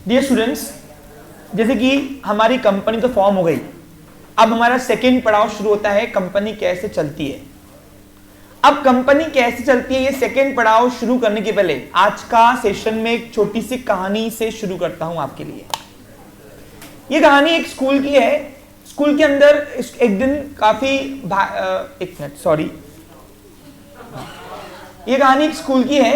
Dear students, जैसे कि हमारी कंपनी तो फॉर्म हो गई, अब हमारा सेकेंड पड़ाव शुरू होता है कंपनी कैसे चलती है। अब कंपनी कैसे चलती है ये सेकेंड पड़ाव शुरू करने के पहले आज का सेशन में एक छोटी सी कहानी से शुरू करता हूं आपके लिए। ये कहानी एक स्कूल की है। स्कूल के अंदर एक दिन काफी एक मिनट सॉरी, ये कहानी एक स्कूल की है।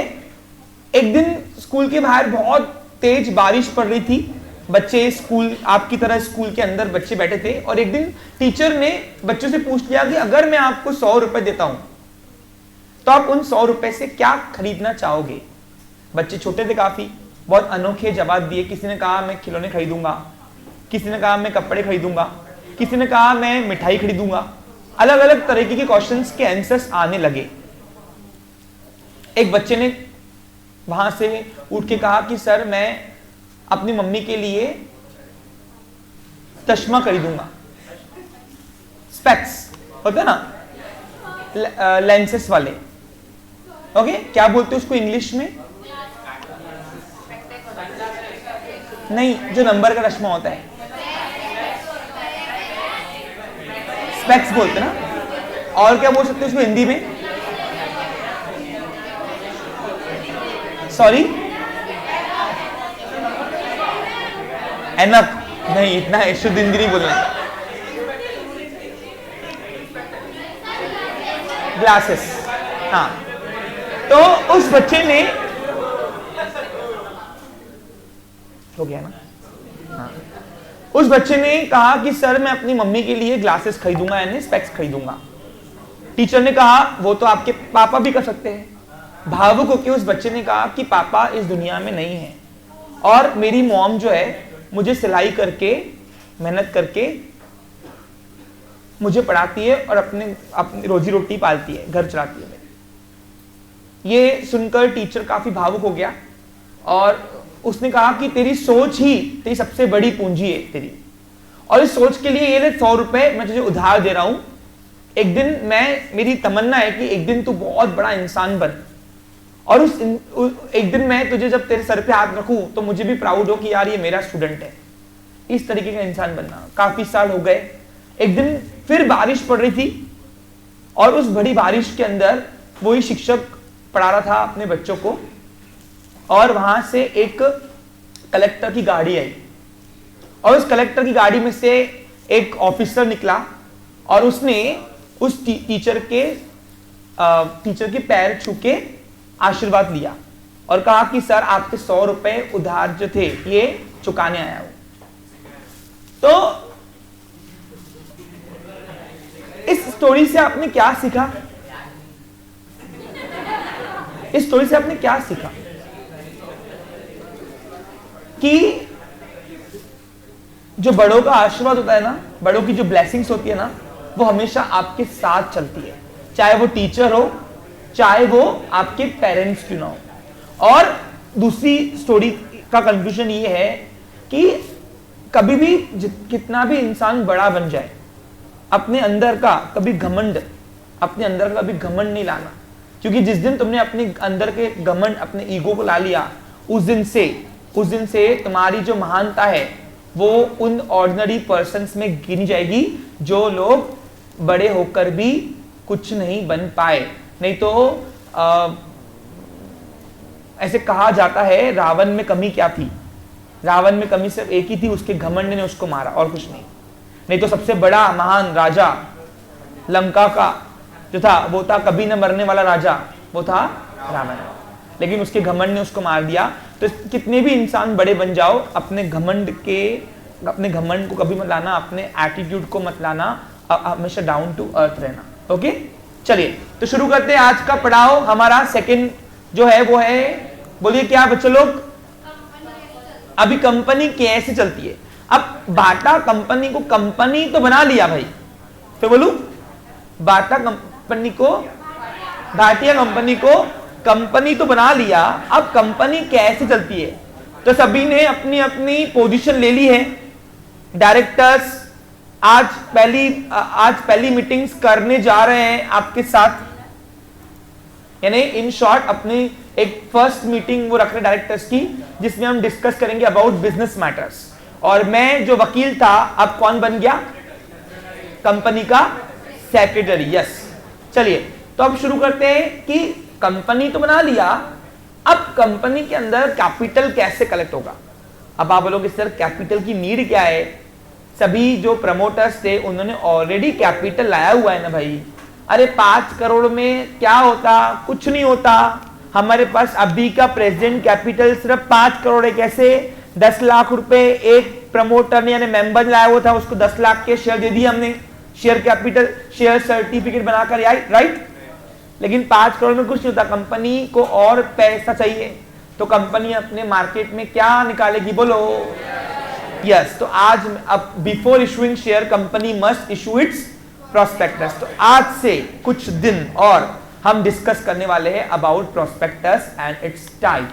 एक दिन स्कूल के बाहर बहुत तेज बारिश पड़ रही थी। बच्चे स्कूल, आपकी तरह स्कूल के अंदर बच्चे बैठे थे, और एक दिन टीचर ने बच्चों से पूछ लिया कि अगर मैं आपको 100 रुपए देता हूं तो आप उन 100 रुपए से क्या खरीदना चाहोगे। बच्चे छोटे थे काफी, बहुत अनोखे जवाब दिए। किसी ने कहा मैं खिलौने खरीदूंगा, किसी ने कहा मैं कपड़े खरीदूंगा, किसी ने कहा मैं मिठाई खरीदूंगा। अलग अलग तरीके के क्वेश्चंस के आंसर्स आने लगे। एक बच्चे ने वहां से उठ के कहा कि सर मैं अपनी मम्मी के लिए चश्मा खरीदूंगा। स्पेक्स होता है ना, लेंसेस वाले। ओके, क्या बोलते हैं उसको इंग्लिश में? नहीं, जो नंबर का चश्मा होता है स्पेक्स बोलते हैं ना। और क्या बोल सकते हैं उसको हिंदी में? सॉरी, एनक नहीं, इतना शुद्ध हिंदी नहीं बोलना है। ग्लासेस, हाँ। तो उस बच्चे ने, हो गया ना, हाँ। उस बच्चे ने कहा कि सर मैं अपनी मम्मी के लिए ग्लासेस खरीदूंगा, यानी स्पेक्स खरीदूंगा। टीचर ने कहा वो तो आपके पापा भी कर सकते हैं। भावुक होकर उस बच्चे ने कहा कि पापा इस दुनिया में नहीं है, और मेरी मॉम जो है मुझे सिलाई करके, मेहनत करके मुझे पढ़ाती है और अपनी रोजी रोटी पालती है, घर चलाती है। ये सुनकर टीचर काफी भावुक हो गया और उसने कहा कि तेरी सोच ही तेरी सबसे बड़ी पूंजी है तेरी, और इस सोच के लिए ये ले 100 रुपए मैं तुझे उधार दे रहा हूं। एक दिन मेरी तमन्ना है कि एक दिन तू बहुत बड़ा इंसान बन, और एक दिन मैं तुझे जब तेरे सर पे हाथ रखूं तो मुझे भी प्राउड हो कि यार ये मेरा स्टूडेंट है। इस तरीके का इंसान बनना। काफी साल हो गए। एक दिन फिर बारिश पड़ रही थी, और उस बड़ी बारिश के अंदर वही शिक्षक पढ़ा रहा था अपने बच्चों को, और वहां से एक कलेक्टर की गाड़ी आई, और उस कलेक्टर की गाड़ी में से एक ऑफिसर निकला, और उसने उस टीचर के पैर छू के आशीर्वाद लिया और कहा कि सर आपके 100 रुपए उधार जो थे ये चुकाने आया हूं। तो इस स्टोरी से आपने क्या सीखा? इस स्टोरी से आपने क्या सीखा? कि जो बड़ों का आशीर्वाद होता है ना, बड़ों की जो ब्लेसिंग्स होती है ना, वो हमेशा आपके साथ चलती है, चाहे वो टीचर हो, चाहे वो आपके पेरेंट्स क्यों ना हो। और दूसरी स्टोरी का कंक्लूजन ये है कि कभी भी कितना भी इंसान बड़ा बन जाए, अपने अंदर का कभी घमंड नहीं लाना, क्योंकि जिस दिन तुमने अपने अंदर के घमंड, अपने ईगो को ला लिया, उस दिन से तुम्हारी जो महानता है वो उन ऑर्डिनरी पर्सन्स में गिनी जाएगी, जो लोग बड़े होकर भी कुछ नहीं बन पाए। नहीं तो ऐसे कहा जाता है, रावण में कमी क्या थी? रावण में कमी सिर्फ एक ही थी, उसके घमंड ने उसको मारा, और कुछ नहीं तो सबसे बड़ा महान राजा लंका का जो था वो था कभी न मरने वाला राजा, वो था रावण, लेकिन उसके घमंड ने उसको मार दिया। तो कितने भी इंसान बड़े बन जाओ, अपने घमंड को कभी मत लाना, अपने एटीट्यूड को मत लाना, हमेशा डाउन टू अर्थ रहना। ओके, चलिए तो शुरू करते हैं आज का पड़ाव। हमारा सेकंड जो है वो है, बोलिए क्या बच्चों लोग? अभी कंपनी कैसे चलती है। अब बाटा कंपनी को कंपनी तो बना लिया भाई, तो बोलू भाटिया कंपनी को कंपनी तो बना लिया। अब कंपनी कैसे चलती है? तो सभी ने अपनी अपनी पोजीशन ले ली है। डायरेक्टर्स आज पहली मीटिंग्स करने जा रहे हैं आपके साथ, यानी इन शॉर्ट अपनी एक फर्स्ट मीटिंग वो रख रहे डायरेक्टर्स की, जिसमें हम डिस्कस करेंगे अबाउट बिजनेस मैटर्स। और मैं जो वकील था अब कौन बन गया? कंपनी का सेक्रेटरी। यस, चलिए तो अब शुरू करते हैं कि कंपनी तो बना लिया, अब कंपनी के अंदर कैपिटल कैसे कलेक्ट होगा। अब आप बोलोगे सर कैपिटल की नीड क्या है? सभी जो प्रमोटर्स थे उन्होंने ऑलरेडी कैपिटल लाया हुआ है ना भाई। अरे 5 करोड़ में क्या होता? कुछ नहीं होता। हमारे पास अभी का प्रेजेंट कैपिटल सिर्फ 5 करोड़ है। कैसे? 10 लाख रुपए एक प्रमोटर ने यानी मेंबर लाया हुआ था, उसको 10 लाख के शेयर दे दिए हमने, शेयर कैपिटल, शेयर सर्टिफिकेट बनाकर, राइट। लेकिन 5 करोड़ में कुछ नहीं होता, कंपनी को और पैसा चाहिए, तो कंपनी अपने मार्केट में क्या निकालेगी? बोलो यस। तो आज अब before issuing share company must issue it's prospectus. तो आज से कुछ दिन और हम डिस्कस करने वाले हैं about prospectus and it's type.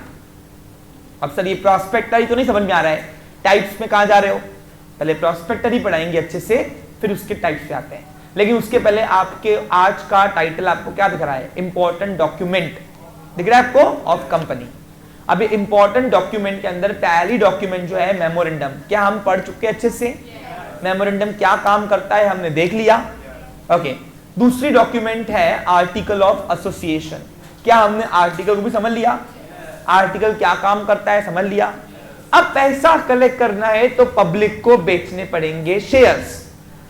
अब सर ये प्रोस्पेक्टर ही तो नहीं समझ में आ रहा है, टाइप्स में कहां जा रहे हो? पहले प्रोस्पेक्टर ही पढ़ाएंगे अच्छे से, फिर उसके टाइप्स पे आते हैं। लेकिन उसके पहले आपके आज का टाइटल आपको क्या दिख रहा है? इंपॉर्टेंट डॉक्यूमेंट दिख रहा है आपको ऑफ कंपनी। अभी इंपॉर्टेंट डॉक्यूमेंट के अंदर पहली डॉक्यूमेंट जो है मेमोरेंडम, क्या हम पढ़ चुके हैं अच्छे से? मेमोरेंडम क्या काम करता है हमने देख लिया, ओके। दूसरी डॉक्यूमेंट है आर्टिकल ऑफ एसोसिएशन, क्या हमने आर्टिकल को भी समझ लिया? आर्टिकल क्या काम करता है समझ लिया। अब पैसा कलेक्ट करना है तो पब्लिक को बेचने पड़ेंगे शेयर्स,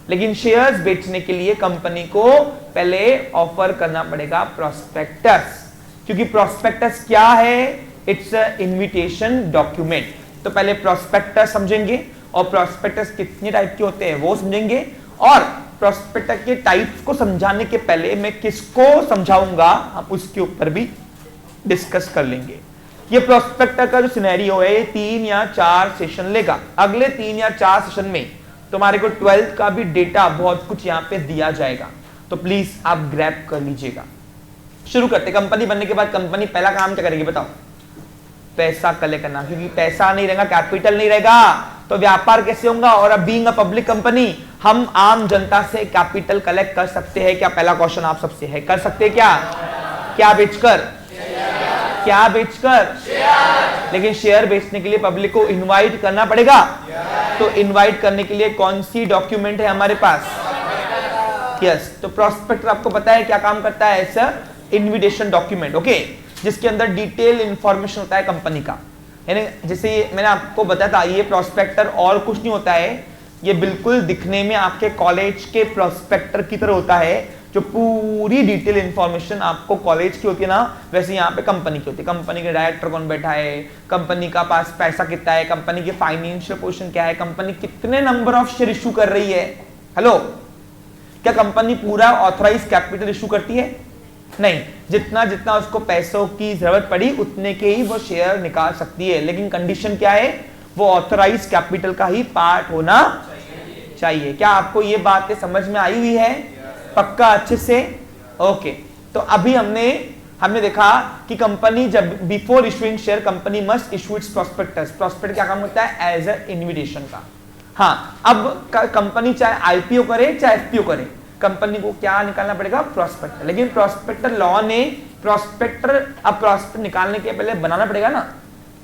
लेकिन शेयर्स बेचने के लिए कंपनी को पहले ऑफर करना पड़ेगा प्रोस्पेक्टस, क्योंकि प्रोस्पेक्टस क्या है? It's a invitation document. तो पहले प्रोस्पेक्टस समझेंगे और प्रोस्पेक्टस कितने टाइप के होते हैं वो समझेंगे, और प्रोस्पेक्टस के टाइप्स को समझाने के पहले मैं किसको समझाऊंगा हम उसके ऊपर भी डिस्कस कर लेंगे। ये प्रोस्पेक्टर का जो सिनेरियो है ये 3 या 4 सेशन लेगा। अगले 3 या 4 सेशन में तुम्हारे को 12th का भी डेटा बहुत कुछ यहाँ पे दिया जाएगा, तो प्लीज आप ग्रैब कर लीजिएगा। शुरू करते। कंपनी बनने के बाद कंपनी पहला काम क्या करेगी बताओ? पैसा कलेक्ट करना, क्योंकि पैसा नहीं रहेगा, कैपिटल नहीं रहेगा तो व्यापार कैसे होगा? और अब बीइंग अ पब्लिक कंपनी हम आम जनता से कैपिटल कलेक्ट कर सकते हैं क्या? पहला क्वेश्चन आप सबसे है, कर सकते हैं क्या? क्या बेचकर? क्या बेचकर? लेकिन शेयर बेचने के लिए पब्लिक को इनवाइट करना पड़ेगा, तो इनवाइट करने के लिए कौन सी डॉक्यूमेंट है हमारे पास? यस, तो प्रोस्पेक्टर आपको पता है क्या काम करता है? ऐसा इनविटेशन डॉक्यूमेंट, ओके, जिसके अंदर डिटेल इंफॉर्मेशन होता है कंपनी का। यानी जैसे मैंने आपको बताया था, ये प्रोस्पेक्टर और कुछ नहीं होता है, ये बिल्कुल दिखने में आपके कॉलेज के प्रोस्पेक्टर की तरह होता है, जो पूरी डिटेल इंफॉर्मेशन आपको कॉलेज की होती है ना, वैसे यहाँ पे कंपनी की होती है। कंपनी के डायरेक्टर कौन बैठा है, कंपनी का पास पैसा कितना है, कंपनी की फाइनेंशियल पोजीशन क्या है, कंपनी कितने नंबर ऑफ शेयर इशू कर रही है। हेलो, क्या कंपनी पूरा ऑथराइज कैपिटल इशू करती है? नहीं, जितना जितना उसको पैसों की जरूरत पड़ी उतने के ही वो शेयर निकाल सकती है, लेकिन कंडीशन क्या है? वो ऑथराइज कैपिटल का ही पार्ट होना चाहिए। क्या आपको ये बातें समझ में आई हुई है? पक्का अच्छे से? ओके। तो अभी हमने देखा कि कंपनी जब before issuing share company must issue it's prospectus. Prospect क्या काम करता है? एज अ इन्विटेशन का। हाँ, अब कंपनी चाहे आईपीओ करे चाहे एफपीओ करे, कंपनी को क्या निकालना पड़ेगा? प्रोस्पेक्टर। लेकिन प्रोस्पेक्टर लॉ ने प्रोस्पेक्ट निकालने के पहले बनाना पड़ेगा ना,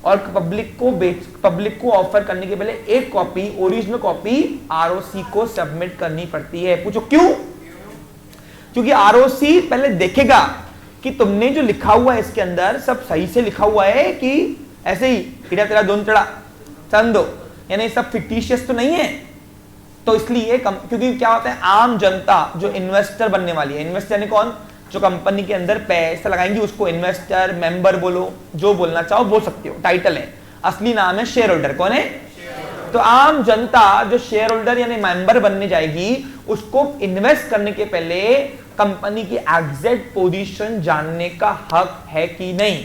और पब्लिक को ऑफर करने के पहले एक कॉपी, ओरिजिनल कॉपी आरओसी को सबमिट करनी पड़ती है। पूछो क्यों? क्योंकि आरओसी पहले देखेगा कि तुमने जो लिखा हुआ है इसके अंदर सब सही से लिखा हुआ है कि ऐसे ही इड़ा तेरा दोन चढ़ा चंदो, यानी सब फिक्टिशियस तो नहीं है। तो इसलिए क्योंकि क्या होता है, आम जनता जो इन्वेस्टर बनने वाली है, इन्वेस्टर यानी कौन? जो कंपनी के अंदर पैसा लगाएंगे उसको इन्वेस्टर, मेंबर बोलो, जो बोलना चाहो बोल सकते हो, टाइटल है। असली नाम है शेयर होल्डर। कौन है? तो आम जनता जो शेयर होल्डर यानी मेंबर बनने जाएगी, उसको इन्वेस्ट करने के पहले कंपनी की एग्जैक्ट पोजीशन जानने का हक है कि नहीं?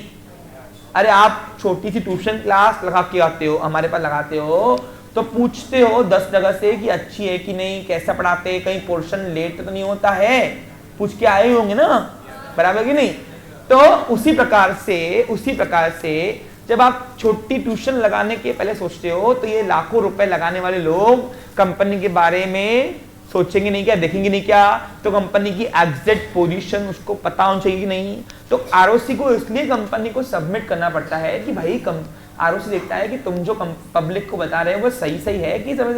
अरे आप छोटी सी ट्यूशन क्लास लगा के आते हो, हमारे पास लगाते हो, तो पूछते हो 10 जगह से कि अच्छी है कि नहीं, कैसा पढ़ाते, कहीं पोर्शन लेट तो नहीं होता है, पूछ के आए होंगे ना, बराबर कि नहीं? तो उसी प्रकार से जब आप छोटी ट्यूशन लगाने के पहले सोचते हो, तो ये लाखों रुपए लगाने वाले लोग कंपनी के बारे में सोचेंगे नहीं क्या, देखेंगे नहीं क्या, तो कंपनी की एग्जैक्ट पोजीशन उसको पता होना चाहिए कि नहीं। तो आरओसी को इसलिए कंपनी को सबमिट करना पड़ता है कि भाई आरओसी देखता है कि तुम जो पब्लिक को बता रहे हो वो सही सही है कि समझ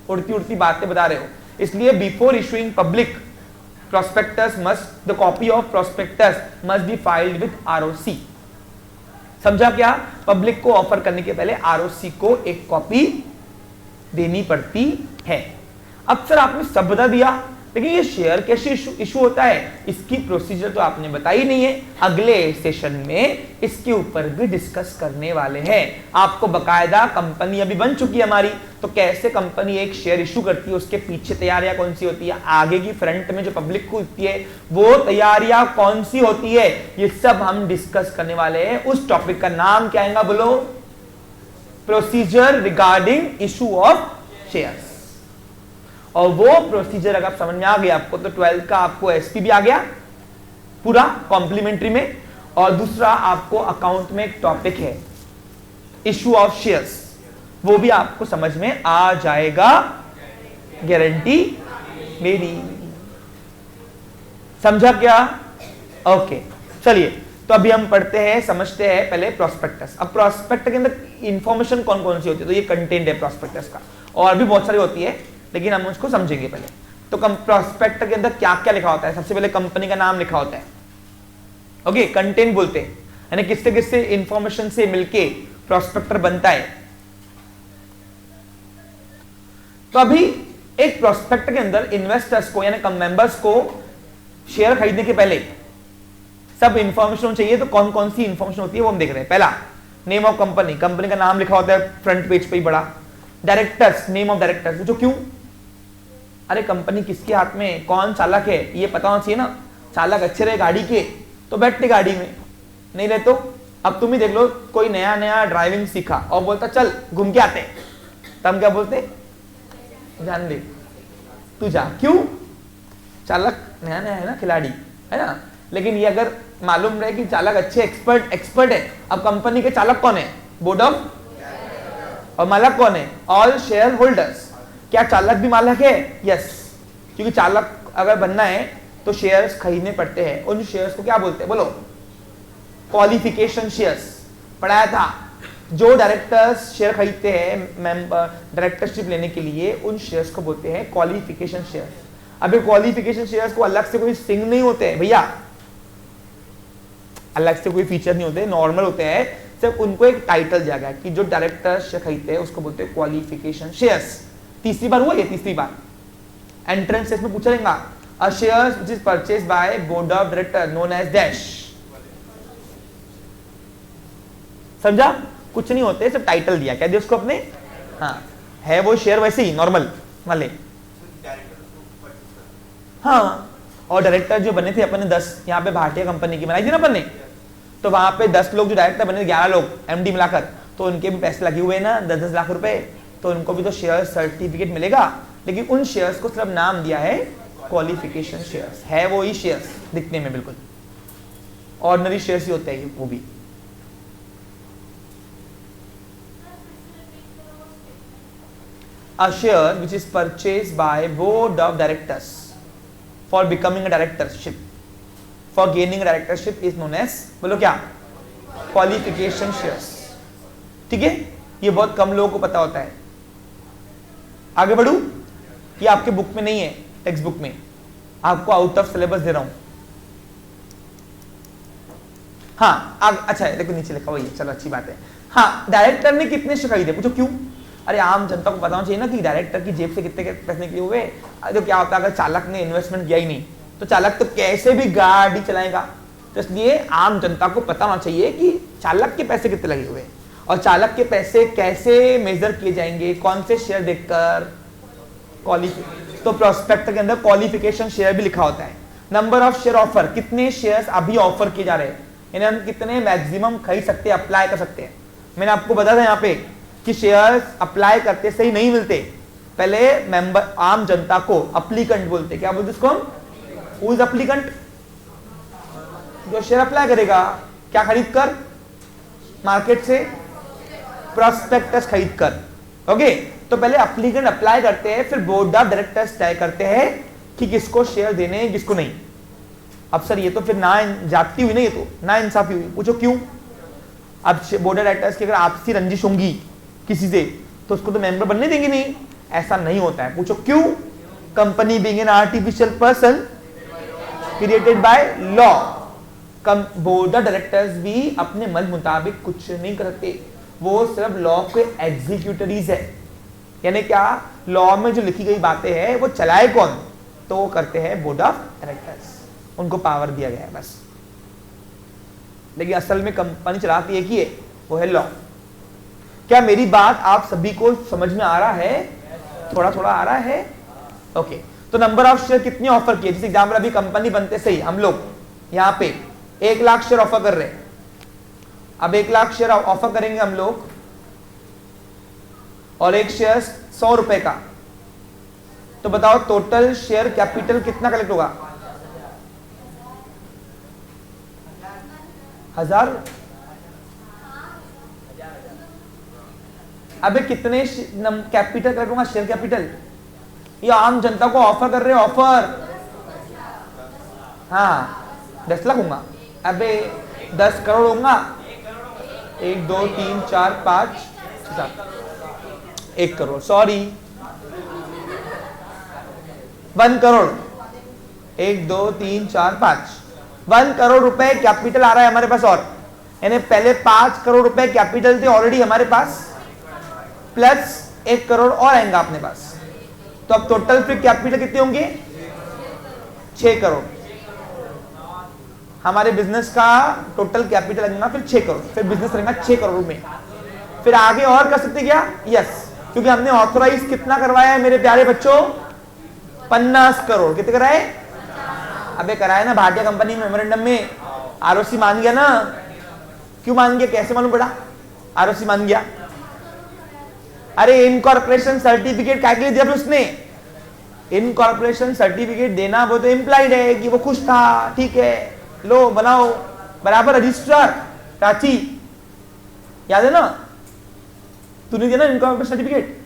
उड़ती उड़ती बातें बता रहे हो। इसलिए before issuing public prospectus must the copy of prospectus must be filed with ROC। समझा क्या? पब्लिक को ऑफर करने के पहले आरओसी को एक कॉपी देनी पड़ती है। अक्सर आपने सब बता दिया, लेकिन ये शेयर कैसे इशू होता है इसकी प्रोसीजर तो आपने बताई नहीं है। अगले सेशन में इसके ऊपर भी डिस्कस करने वाले हैं। आपको बकायदा कंपनी अभी बन चुकी है हमारी, तो कैसे कंपनी एक शेयर इशू करती है, उसके पीछे तैयारियां कौन सी होती है, आगे की फ्रंट में जो पब्लिक को होती है वो तैयारियां कौन सी होती है, ये सब हम डिस्कस करने वाले हैं। उस टॉपिक का नाम क्या आएगा बोलो? Procedure regarding issue of shares. और वो प्रोसीजर अगर समझ में आ गया आपको तो 12th का आपको एसपी भी आ गया पूरा कॉम्प्लीमेंट्री में। और दूसरा आपको अकाउंट में एक टॉपिक है इशू ऑफ शेयर्स, वो भी आपको समझ में आ जाएगा, गारंटी मेरी। समझा क्या? ओके चलिए, तो अभी हम पढ़ते हैं, समझते हैं पहले प्रोस्पेक्टस। अब प्रोस्पेक्ट के अंदर इंफॉर्मेशन कौन कौन सी होती है, तो ये कंटेंट है प्रोस्पेक्टस का, और भी बहुत सारी होती है लेकिन हम उसको समझेंगे पहले। तो प्रोस्पेक्ट के अंदर क्या क्या लिखा होता है? सबसे पहले कंपनी का नाम लिखा होता है, ओके, कंटेंट बोलते हैं, यानी किससे किससे इंफॉर्मेशन से मिलके प्रोस्पेक्टर बनता है। तो अभी एक प्रोस्पेक्ट के अंदर इन्वेस्टर्स को यानी मेंबर्स को शेयर खरीदने के पहले सब इंफॉर्मेशन चाहिए। तो कौन कौन सी इंफॉर्मेशन होती है वो हम देख रहे हैं। पहला, नेम ऑफ कंपनी, कंपनी का नाम लिखा होता है फ्रंट पेज पे ही बड़ा। डायरेक्टर्स, नेम ऑफ डायरेक्टर्स, पूछो क्यों? अरे कंपनी किसके हाथ में, कौन चालक है, ये पता होना चाहिए ना। चालक अच्छे रहे गाड़ी के तो बैठते गाड़ी में, नहीं रहे तो अब तुम ही देख लो, कोई नया नया ड्राइविंग सीखा और बोलता चल घूम के आते, तब हम क्या बोलते? जान दे तू जा। क्यों? चालक नया नया है ना, खिलाड़ी है ना। लेकिन ये अगर मालूम रहे कि चालक अच्छे एक्सपर्ट है, अब कंपनी के चालक कौन है? बोर्ड ऑफ, और मालक कौन है? All share holders. क्या चालक भी मालक है? यस, क्योंकि चालक अगर बनना है तो शेयर्स खरीदने पड़ते हैं। उन शेयर्स को क्या बोलते हैं बोलो? Qualification shares. पढ़ाया था, जो डायरेक्टर्स शेयर खरीदते हैं मेंबर डायरेक्टरशिप लेने के लिए, उन शेयर्स को बोलते हैं क्वालिफिकेशन शेयर्स। अभी क्वालिफिकेशन शेयर्स को अलग से कोई सिंग नहीं होते हैं भैया, अलग से कोई फीचर नहीं होते, नॉर्मल होते हैं, सिर्फ उनको एक टाइटल दिया गया कि जो डायरेक्टर्स खरीदते हैं उसको बोलते हैं क्वालिफिकेशन शेयर्स। तीसरी बार हुआ ये, तीसरी बार एंट्रेंस टेस्ट में पूछा जाएगा, a shares which is purchased by board of director known as dash. समझा? कुछ नहीं होते, सिर्फ टाइटल दिया, क्या दिया उसको अपने, हाँ है वो शेयर वैसे ही नॉर्मल वाले। हाँ, और डायरेक्टर जो बने थे अपने 10 यहाँ पे भारतीय कंपनी की बनाई थी ना अपन ने, तो वहां पे 10 लोग जो डायरेक्टर बने, 11 लोग एमडी मिलाकर, तो उनके भी पैसे लगे हुए ना 10-10 लाख रुपए, तो उनको भी तो शेयर सर्टिफिकेट मिलेगा। लेकिन उन शेयर्स को सिर्फ नाम दिया है क्वालिफिकेशन शेयर्स, है वो ही शेयर्स दिखने में, बिल्कुल ऑर्डिनरी शेयर्स ही होते हैं वो भी। A share which is purchased by board of directors for becoming a directorship, for gaining a directorship is known as, बोलो क्या? Qualification shares। ठीक है, ये बहुत कम लोगों को पता होता है। आगे बढ़ू, ये आपके बुक में नहीं है, टेक्स्ट बुक में, आपको आउट ऑफ सिलेबस दे रहा हूं। हाँ अच्छा है, देखो नीचे लिखा हुआ है, चलो अच्छी बात है। हाँ, डायरेक्टर ने कितने शेयर खरीदे, पूछो क्यों? अरे आम जनता को बताना चाहिए ना कि डायरेक्टर की जेब से कितने पैसे निकले हुए। तो क्या होता है अगर चालक ने इन्वेस्टमेंट किया ही नहीं तो चालक तो कैसे भी गाड़ी चलाएगा, तो इसलिए आम जनता को पता होना चाहिए कि चालक के पैसे कितने लगे हुए, और चालक के पैसे कैसे मेजर किए जाएंगे, कौन से शेयर देखकर, तो प्रोस्पेक्ट के अंदर क्वालिफिकेशन शेयर भी लिखा होता है। नंबर ऑफ शेयर ऑफर, कितने शेयर्स अभी ऑफर किए जा रहे हैं, यानी हम कितने मैक्सिमम खरीद सकते हैं, अप्लाई कर सकते हैं। मैंने आपको बताया था यहाँ पे कि शेयर्स अप्लाई करते सही नहीं मिलते, पहले मेंबर आम जनता को अप्लीकेंट बोलते। क्या बोलते इसको हम? Who is applicant? जो शेयर अप्लाई करेगा, क्या खरीद कर? मार्केट से, प्रोस्पेक्टस खरीद कर। ओके, तो पहले एप्लीकेंट अप्लाई करते हैं, फिर बोर्ड ऑफ डायरेक्टर्स तय करते हैं कि किसको शेयर देने हैं किसको नहीं। अब सर ये तो फिर ना जाती हुई ना, ये तो ना इंसाफी हुई। पूछो क्यों? अब बोर्ड ऑफ डायरेक्टर्स की अगर आपसी रंजिश होंगी किसी से तो उसको तो मेंबर बनने देंगे नहीं, ऐसा नहीं होता है। पूछो क्यों? Company being an artificial person created by law, board of directors भी अपने मन मुताबिक कुछ नहीं करते, वो सिर्फ लॉ के एग्जीक्यूटरीज है। यानी क्या? लॉ में जो लिखी गई बातें हैं वो चलाए कौन? तो वो करते हैं बोर्ड ऑफ डायरेक्टर्स, उनको पावर दिया गया है बस। लेकिन असल में कंपनी चलाती है कि वो है लॉ। क्या मेरी बात आप सभी को समझ में आ रहा है? थोड़ा थोड़ा आ रहा है? ओके। तो नंबर ऑफ शेयर कितने ऑफर किए? जैसे एग्जाम्पल अभी कंपनी बनते सही हम लोग यहाँ पे 1 लाख शेयर ऑफर कर रहे हैं। अब 1 लाख शेयर ऑफर करेंगे हम लोग और एक शेयर 100 रुपए का, तो बताओ टोटल शेयर कैपिटल कितना कलेक्ट होगा? 1000। अबे कितने कैपिटल कलेक्ट होगा? Share capital. ये आम जनता को ऑफर कर रहे हैं, ऑफर। हाँ 10 लाख होगा। अबे 10 करोड़ होगा। 1 2 3 4 5 6 7 1 करोड़, सॉरी 1 करोड़। 1 2 3 4 5 1 करोड़ रुपए कैपिटल आ रहा है हमारे पास। और यानी पहले 5 करोड़ रुपए कैपिटल थे ऑलरेडी हमारे पास, प्लस 1 करोड़ और आएगा अपने पास। तो अब टोटल फिर कैपिटल कितने होंगे? 6 करोड़। हमारे बिजनेस का टोटल कैपिटल लगेगा फिर 6 करोड़, फिर बिजनेस रहेगा 6 करोड़ में। फिर आगे और कर सकते क्या? यस, क्योंकि हमने ऑथराइज कितना करवाया है मेरे प्यारे बच्चों? 50 करोड़। कितने कराए? अबे कराए ना भाटिया कंपनी में मेमोरेंडम में। आरओसी मान गया ना? क्यों मान गया? कैसे मालूम पड़ा आरओसी मान गया? अरे इनकॉर्पोरेशन सर्टिफिकेट क्या के लिए दिया फिर उसने? इनकॉर्पोरेशन सर्टिफिकेट देना वो तो इम्प्लाइड है कि वो खुश था, ठीक है लो बनाओ बराबर रजिस्ट्रार प्राची, याद है ना? तूने दिया ना इनकॉर्पोरेशन सर्टिफिकेट।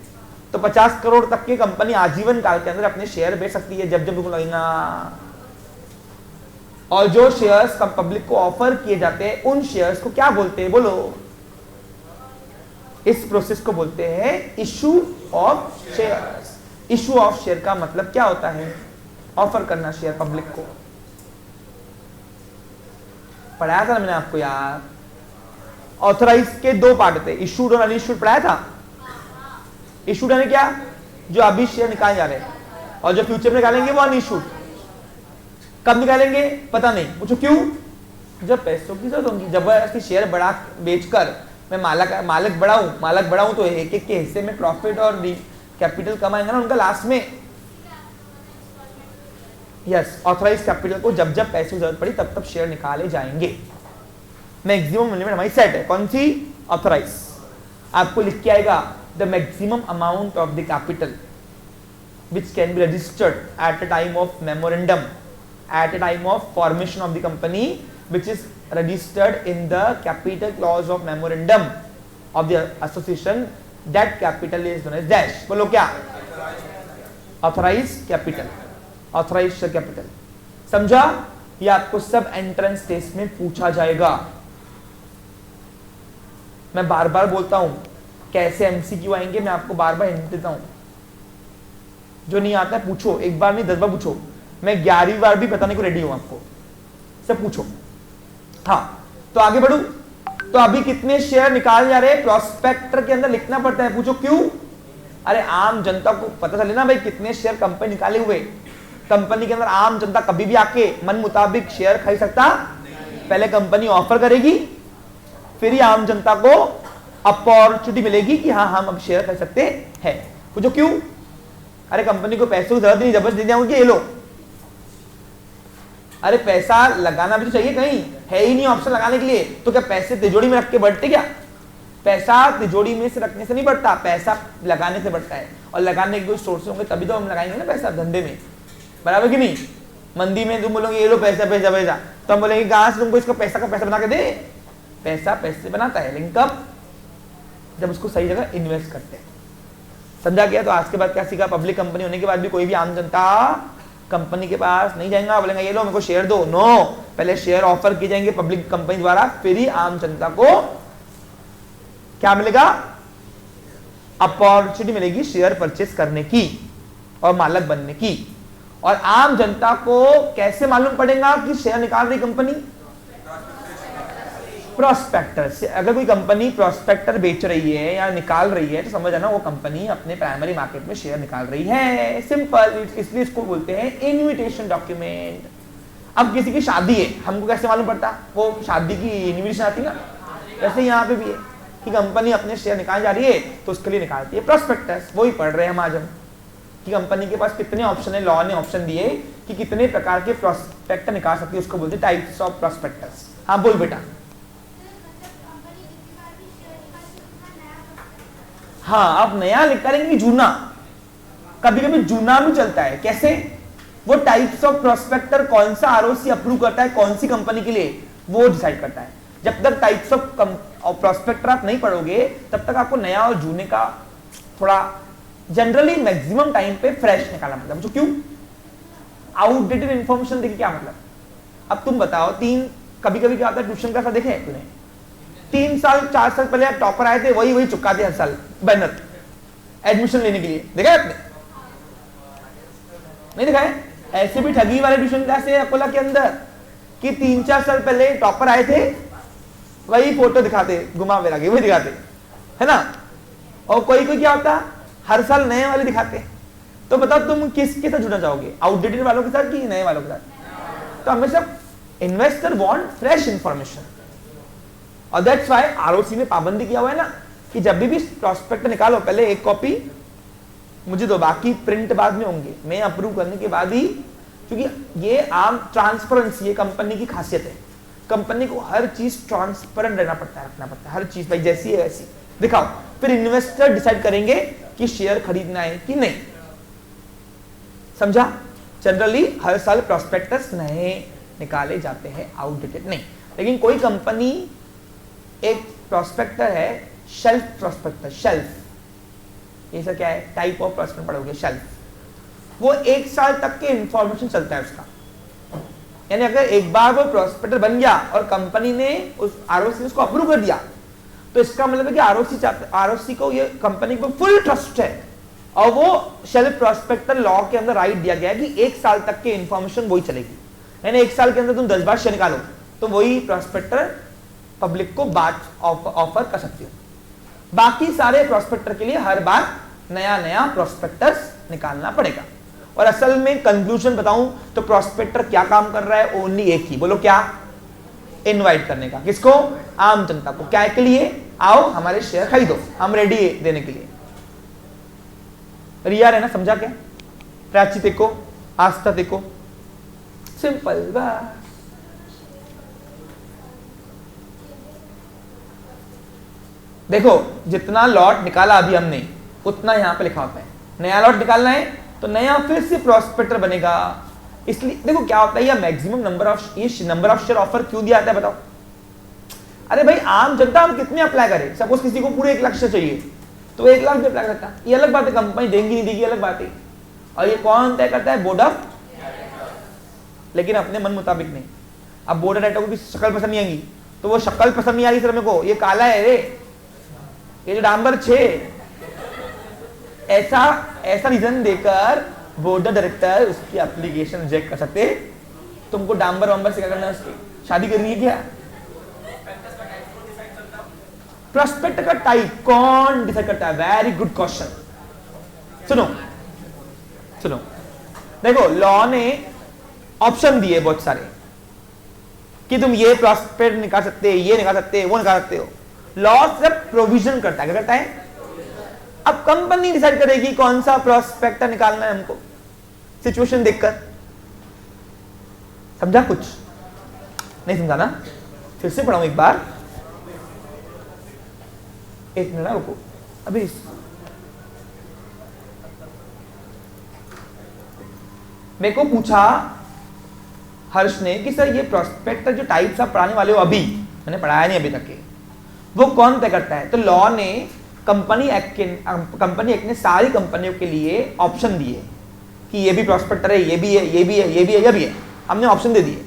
तो 50 करोड़ तक की कंपनी आजीवन काल के अंदर अपने शेयर बेच सकती है जब जब उनको लगेगा। और जो शेयर्स पब्लिक को ऑफर किए जाते हैं उन शेयर्स को क्या बोलते हैं? बोलो। इस प्रोसेस को बोलते हैं issue of shares. Issue of share का मतलब क्या होता है? ऑफर करना शेयर पब्लिक को। पढ़ाया था ना मैंने आपको यार। ऑथराइज के 2 पार्ट थे, इशूड और अनइशूड पढ़ाया था। इशूड यानी क्या? जो अभी शेयर निकाले जा रहे हैं, और जो फ्यूचर में निकालेंगे वो अनइशूड। कब निकालेंगे? पता नहीं। पूछो क्यों? जब पैसों की जरूरत होगी। जबरदस्ती शेयर बढ़ा बेचकर मैं मालिक बढ़ाऊं तो एक एक के हिस्से में प्रॉफिट और कैपिटल कमाएंगे ना उनका लास्ट में। यस, ऑथराइज कैपिटल को जब जब पैसे की जरूरत पड़ी तब तब शेयर निकाले जाएंगे। मैक्सिमम लिमिट हमारी सेट है। कौन सी? ऑथराइज। आपको लिख के आएगा the maximum amount of the capital which can be registered at a time of memorandum at a time of formation of the company which is registered in the capital clause of memorandum of the association, that capital is known as dash। बोलो क्या? authorized capital, authorized share capital। समझा? ये आपको सब entrance test में पूछा जाएगा। मैं बार बार बोलता हूं कैसे एमसीक्यू आएंगे, मैं आपको बार बार हिंट देता हूं। जो नहीं आता है पूछो, एक बार नहीं 10 बार पूछो। मैं 11वीं बार भी बताने को रेडी हूं आपको, सब पूछो। हाँ तो आगे बढ़ू। तो अभी कितने शेयर निकाले जा रहे हैं? प्रोस्पेक्टर के अंदर लिखना पड़ता है। पूछो क्यों? अरे आम जनता को पता चले ना भाई कितने शेयर कंपनी निकाले हुए। कंपनी के अंदर आम जनता कभी भी आके मन मुताबिक शेयर खरीद सकता? पहले कंपनी ऑफर करेगी, फिर ही आम जनता को अपॉर्चुनिटी मिलेगी कि हाँ हम अब शेयर खरीद सकते हैं। पूछो क्यों? अरे कंपनी को पैसों की जरूरत नहीं, जबरदस्ती दे दिया ये लो। अरे पैसा लगाना भी तो चाहिए, कहीं है ही नहीं ऑप्शन लगाने के लिए। तो क्या पैसे तिजोरी में रख के बढ़ते? क्या पैसा तिजोरी में से रखने से नहीं बढ़ता, पैसा लगाने से बढ़ता है। और लगाने के कोई सोर्स होंगे तभी तो हम लगाएंगे ना पैसा धंधे में, बराबर कि नहीं? मंदी में तुम बोलोगे ये लो पैसा पैसा पैसा, तो हम बोलेंगे कहां से तुमको इसका पैसा का पैसा बना के दे? पैसा पैसे बनाता है, लेकिन कब? जब उसको सही जगह इन्वेस्ट करते हैं। समझा गया? तो आज के बाद क्या सीखा? पब्लिक कंपनी होने के बाद भी कोई भी आम जनता कंपनी के पास नहीं जाएगा, बोलेगा ये लो मेरे को शेयर दो। नो, पहले शेयर ऑफर किए जाएंगे पब्लिक कंपनी द्वारा, फिर ही आम जनता को क्या मिलेगा? अपॉर्चुनिटी मिलेगी शेयर परचेस करने की और मालक बनने की। और आम जनता को कैसे मालूम पड़ेगा कि शेयर निकाल रही कंपनी? प्रोस्पेक्टर से। अगर कोई कंपनी प्रोस्पेक्टर बेच रही है या निकाल रही है तो समझ आना वो कंपनी अपने प्राइमरी मार्केट में शेयर निकाल रही है। सिंपल, इसलिए इसको बोलते हैं इन्विटेशन डॉक्यूमेंट। अब किसी की शादी है, हमको कैसे मालूम पड़ता? वो शादी की इन्विटेशन आती ना, वैसे यहाँ पे भी है कि कंपनी अपने शेयर निकाल जा रही है तो उसके लिए निकालती है प्रोस्पेक्टस। वही पढ़ रहे हैं हम आज हम कि कंपनी के पास कितने ऑप्शन है। लॉ ने ऑप्शन दिए कि कितने प्रकार के प्रोस्पेक्टर निकाल सकती है, उसको बोलते हैं टाइप्स ऑफ प्रोस्पेक्टस। हाँ बोल बेटा। हाँ, अब नया निकालेंगे जूना, कभी कभी जूना भी चलता है। कैसे? वो टाइप्स ऑफ प्रोस्पेक्टर कौन सा आरओसी अप्रूव करता है कौन सी कंपनी के लिए, वो डिसाइड करता है। जब तक टाइप्स ऑफ प्रोस्पेक्टर आप नहीं पढ़ोगे तब तक आपको नया और जूने का थोड़ा जनरली मैक्सिमम टाइम पे फ्रेश निकालना पड़ता है। क्यों? आउटडेटेड इंफॉर्मेशन देखिए क्या मतलब। अब तुम बताओ, कभी कभी क्या होता है, ट्यूशन क्लास देखे तूने? 3 साल 4 साल पहले आप टॉपर आए थे, वही चुपकाते हर साल बैनर एडमिशन लेने के लिए। देखा आपने? नहीं देखा है? ऐसे भी ठगी वाले ट्यूशन क्लास है अकोला के अंदर कि 3-4 साल पहले टॉपर आए थे, वही फोटो दिखाते, घुमा फिरा के वही दिखाते, है ना? और कोई क्या होता, हर साल नए वाले दिखाते। तो बताओ तुम किसके साथ जुड़ना चाहोगे, आउटडेटेड वालों के साथ कि नए वालों के साथ? तो हमेशा इन्वेस्टर वांट फ्रेश इंफॉर्मेशन। और दैट्स व्हाई आरओसी ने पाबंदी किया हुआ है ना कि जब भी प्रोस्पेक्ट निकालो पहले एक कॉपी मुझे दो, बाकी प्रिंट बाद में होंगे, मैं अप्रूव करने के बाद ही। क्योंकि ये आम ट्रांसपेरेंसी ये कंपनी की खासियत है। कंपनी को हर चीज ट्रांसपेरेंट रहना पड़ता है, रखना पड़ता है, हर चीज भाई जैसी है वैसी दिखाओ। फिर इन्वेस्टर डिसाइड करेंगे कि शेयर खरीदना है कि नहीं। समझा? जनरली हर साल प्रोस्पेक्टस नए निकाले जाते हैं, आउटडेटेड नहीं। लेकिन कोई कंपनी एक प्रोस्पेक्टर है शेल्फ प्रोस्पेक्टर, शेल्फ ये सब क्या है? टाइप ऑफ प्रोस्पेक्टर पढ़ोगे शेल्फ। वो 1 साल तक के इंफॉर्मेशन चलता है उसका, यानी अगर एक बार वो प्रोस्पेक्टर बन गया और कंपनी ने उस आरओसी उसको अप्रूव कर दिया तो इसका मतलब है कि आरओसी को ये कंपनी को फुल ट्रस्ट है और वो शेल्फ प्रोस्पेक्टर लॉ के अंदर राइट दिया गया है कि 1 साल तक के इंफॉर्मेशन वही चलेगी। यानी 1 साल के अंदर तुम 10 बार शेयर निकालो तो वही प्रोस्पेक्टर पब्लिक को बात ऑफर कर सकती हो। बाकी सारे प्रोस्पेक्टर के लिए हर बार नया नया प्रोस्पेक्टस निकालना पड़ेगा। और असल में कंक्लूजन बताऊं तो प्रोस्पेक्टर क्या काम कर रहा है? ओनली एक ही, बोलो क्या? इनवाइट करने का। किसको? आम जनता को। क्या के लिए? आओ हमारे शेयर खरीदो, हम रेडी है देने के लिए। रिया है ना? समझा क्या? प्राची देखो, आस्था देखो, सिंपल बस। देखो जितना लॉट निकाला अभी हमने उतना यहां पे लिखा होता है। नया लॉट निकालना है तो नया फिर से प्रोस्पेक्टर बनेगा। इसलिए देखो क्या होता है, ये maximum number of share offer क्यों दिया जाता है बताओ? अरे भाई आम जनता हम कितने अप्लाई करें? सपोज किसी को पूरे 1 लाख शेयर चाहिए तो 1 लाख भी अप्लाई करता है। ये अलग बात है, कंपनी देंगी नहीं देगी अलग बात है। और ये कौन तय करता है? बोर्ड ऑफ, लेकिन अपने मन मुताबिक नहीं। अब बोर्ड ऑफ डायरेक्टर को शक्ल पसंद नहीं आएगी तो वो शक्ल पसंद नहीं आ रही सर मेरे को, ये काला है रे, ये जो डांबर 6, ऐसा रीजन देकर बोर्ड ऑफ डायरेक्टर उसकी एप्लीकेशन रिजेक्ट कर सकते। तुमको डांबर वांबर से क्या करना है? उसकी शादी करनी है क्या? प्रोस्पेक्ट का टाइप कौन डिसाइड करता है? Very good question. सुनो देखो, लॉ ने ऑप्शन दिए बहुत सारे कि तुम ये प्रोस्पेक्ट निकाल सकते, ये निकाल सकते, वो निकाल सकते हो। लॉ सिर्फ प्रोविजन करता है। क्या करता है? अब कंपनी डिसाइड करेगी कौन सा प्रोस्पेक्टर निकालना है हमको, सिचुएशन देखकर। समझा? कुछ नहीं समझा ना? फिर से पढ़ाऊं एक बार, 1 मिनट रुको। अभी मेरे को पूछा हर्ष ने कि सर ये प्रोस्पेक्टर जो टाइप्स आप पढ़ाने वाले हो, अभी मैंने पढ़ाया नहीं अभी तक के, वो कौन तय करता है? तो लॉ ने कंपनी एक्ट ने सारी कंपनियों के लिए ऑप्शन दिए कि ये भी प्रॉस्पेक्टर है, ये भी है, ये भी है, ये भी है, ये भी है, हमने ऑप्शन दे दिए।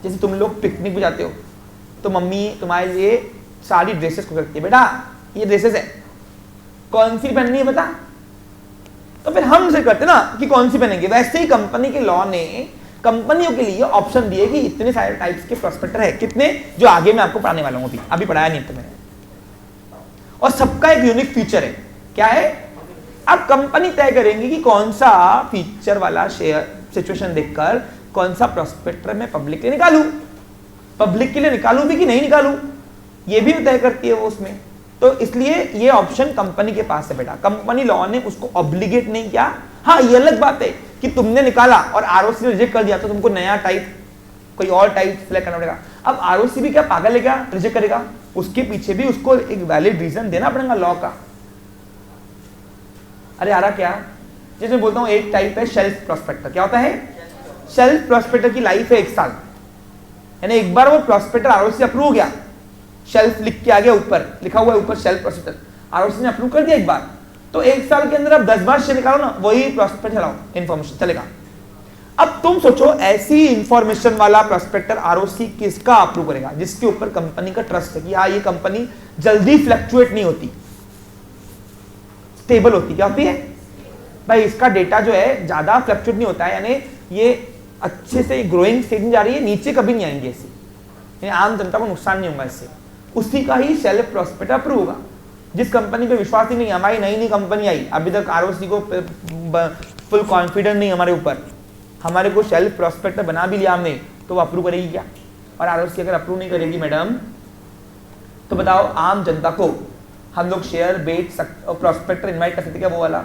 जैसे तुम लोग पिकनिक पे जाते हो तो मम्मी तुम्हारे लिए सारी ड्रेसेस को रखती है, बेटा ये ड्रेसेस है, कौन सी पहननी है बता, तो फिर हम से करते ना कि कौन सी पहनेंगे। वैसे ही कंपनी के लॉ ने कंपनियों के लिए ऑप्शन दिए कि इतने सारे टाइप्स के प्रॉस्पेक्टर है, कितने, जो आगे मैं आपको पढ़ाने वाला हूं, अभी पढ़ाया नहीं तो मैंने। और सबका एक यूनिक फीचर है, क्या है, अब कंपनी तय करेंगी कि कौन सा फीचर वाला शेयर सिचुएशन देखकर कौन सा प्रॉस्पेक्टर मैं पब्लिक के लिए निकालूं, पब्लिक के लिए निकालूं भी कि नहीं निकालूं, ये भी तय करती है वो उसमें। तो इसलिए ये ऑप्शन कंपनी के पास है बेटा, कंपनी लॉ ने उसको ऑब्लिगेट नहीं किया। हाँ ये अलग बात है कि तुमने निकाला और आरओसी ने रिजेक्ट कर दिया तो तुमको नया टाइप, कोई और टाइप सिलेक्ट करना पड़ेगा। अब आरओसी भी क्या पागल है क्या, रिजेक्ट करेगा, उसके पीछे भी उसको एक वैलिड रीजन देना पड़ेगा लॉ का। अरे आ रहा क्या, जैसे बोलता हूं एक टाइप है शेल्फ प्रॉस्पेक्टर। क्या होता है, शेल्फ प्रॉस्पेक्टर की लाइफ है 1 साल, यानी एक बार वो प्रॉस्पेक्टर आरओसी अप्रूव हो गया, शेल्फ लिख के आ गया, ऊपर लिखा हुआ है ऊपर शेल्फ प्रॉस्पेक्टर, आरओसी ने अप्रूव कर दिया एक बार, तो 1 साल के अंदर आप 10 बार शेयर निकालो ना, वही प्रॉस्पेक्टर चलाओ, इन्फॉर्मेशन चलेगा। अब तुम सोचो ऐसी इंफॉर्मेशन वाला प्रॉस्पेक्टर आरओसी किसका अप्रूव करेगा, जिसके ऊपर कंपनी का ट्रस्ट है कि हाँ ये कंपनी जल्दी फ्लक्चुएट नहीं होती, स्टेबल होती। क्या होती है भाई, इसका डेटा जो है ज्यादा फ्लक्चुएट नहीं होता है, यानी ये अच्छे से ग्रोइंग स्टेज में जा रही है, नीचे कभी नहीं आएंगे ऐसे, यानी आम जनता को नुकसान नहीं होगा इससे, उसी का ही शेल्फ प्रॉस्पेक्टर अप्रूव होगा। जिस कंपनी पे विश्वास ही नहीं, हमारी नई कंपनी आई, अभी तक आरओसी को फुल कॉन्फिडेंट नहीं हमारे ऊपर, हमारे को शेल्फ प्रॉस्पेक्टर बना भी लिया हमने, तो वो अप्रूव करेगी क्या। और आरओसी अगर अप्रूव नहीं करेगी मैडम, तो बताओ आम जनता को हम लोग शेयर बेच सकते, प्रॉस्पेक्टर इनवाइट कर सकते क्या, वो वाला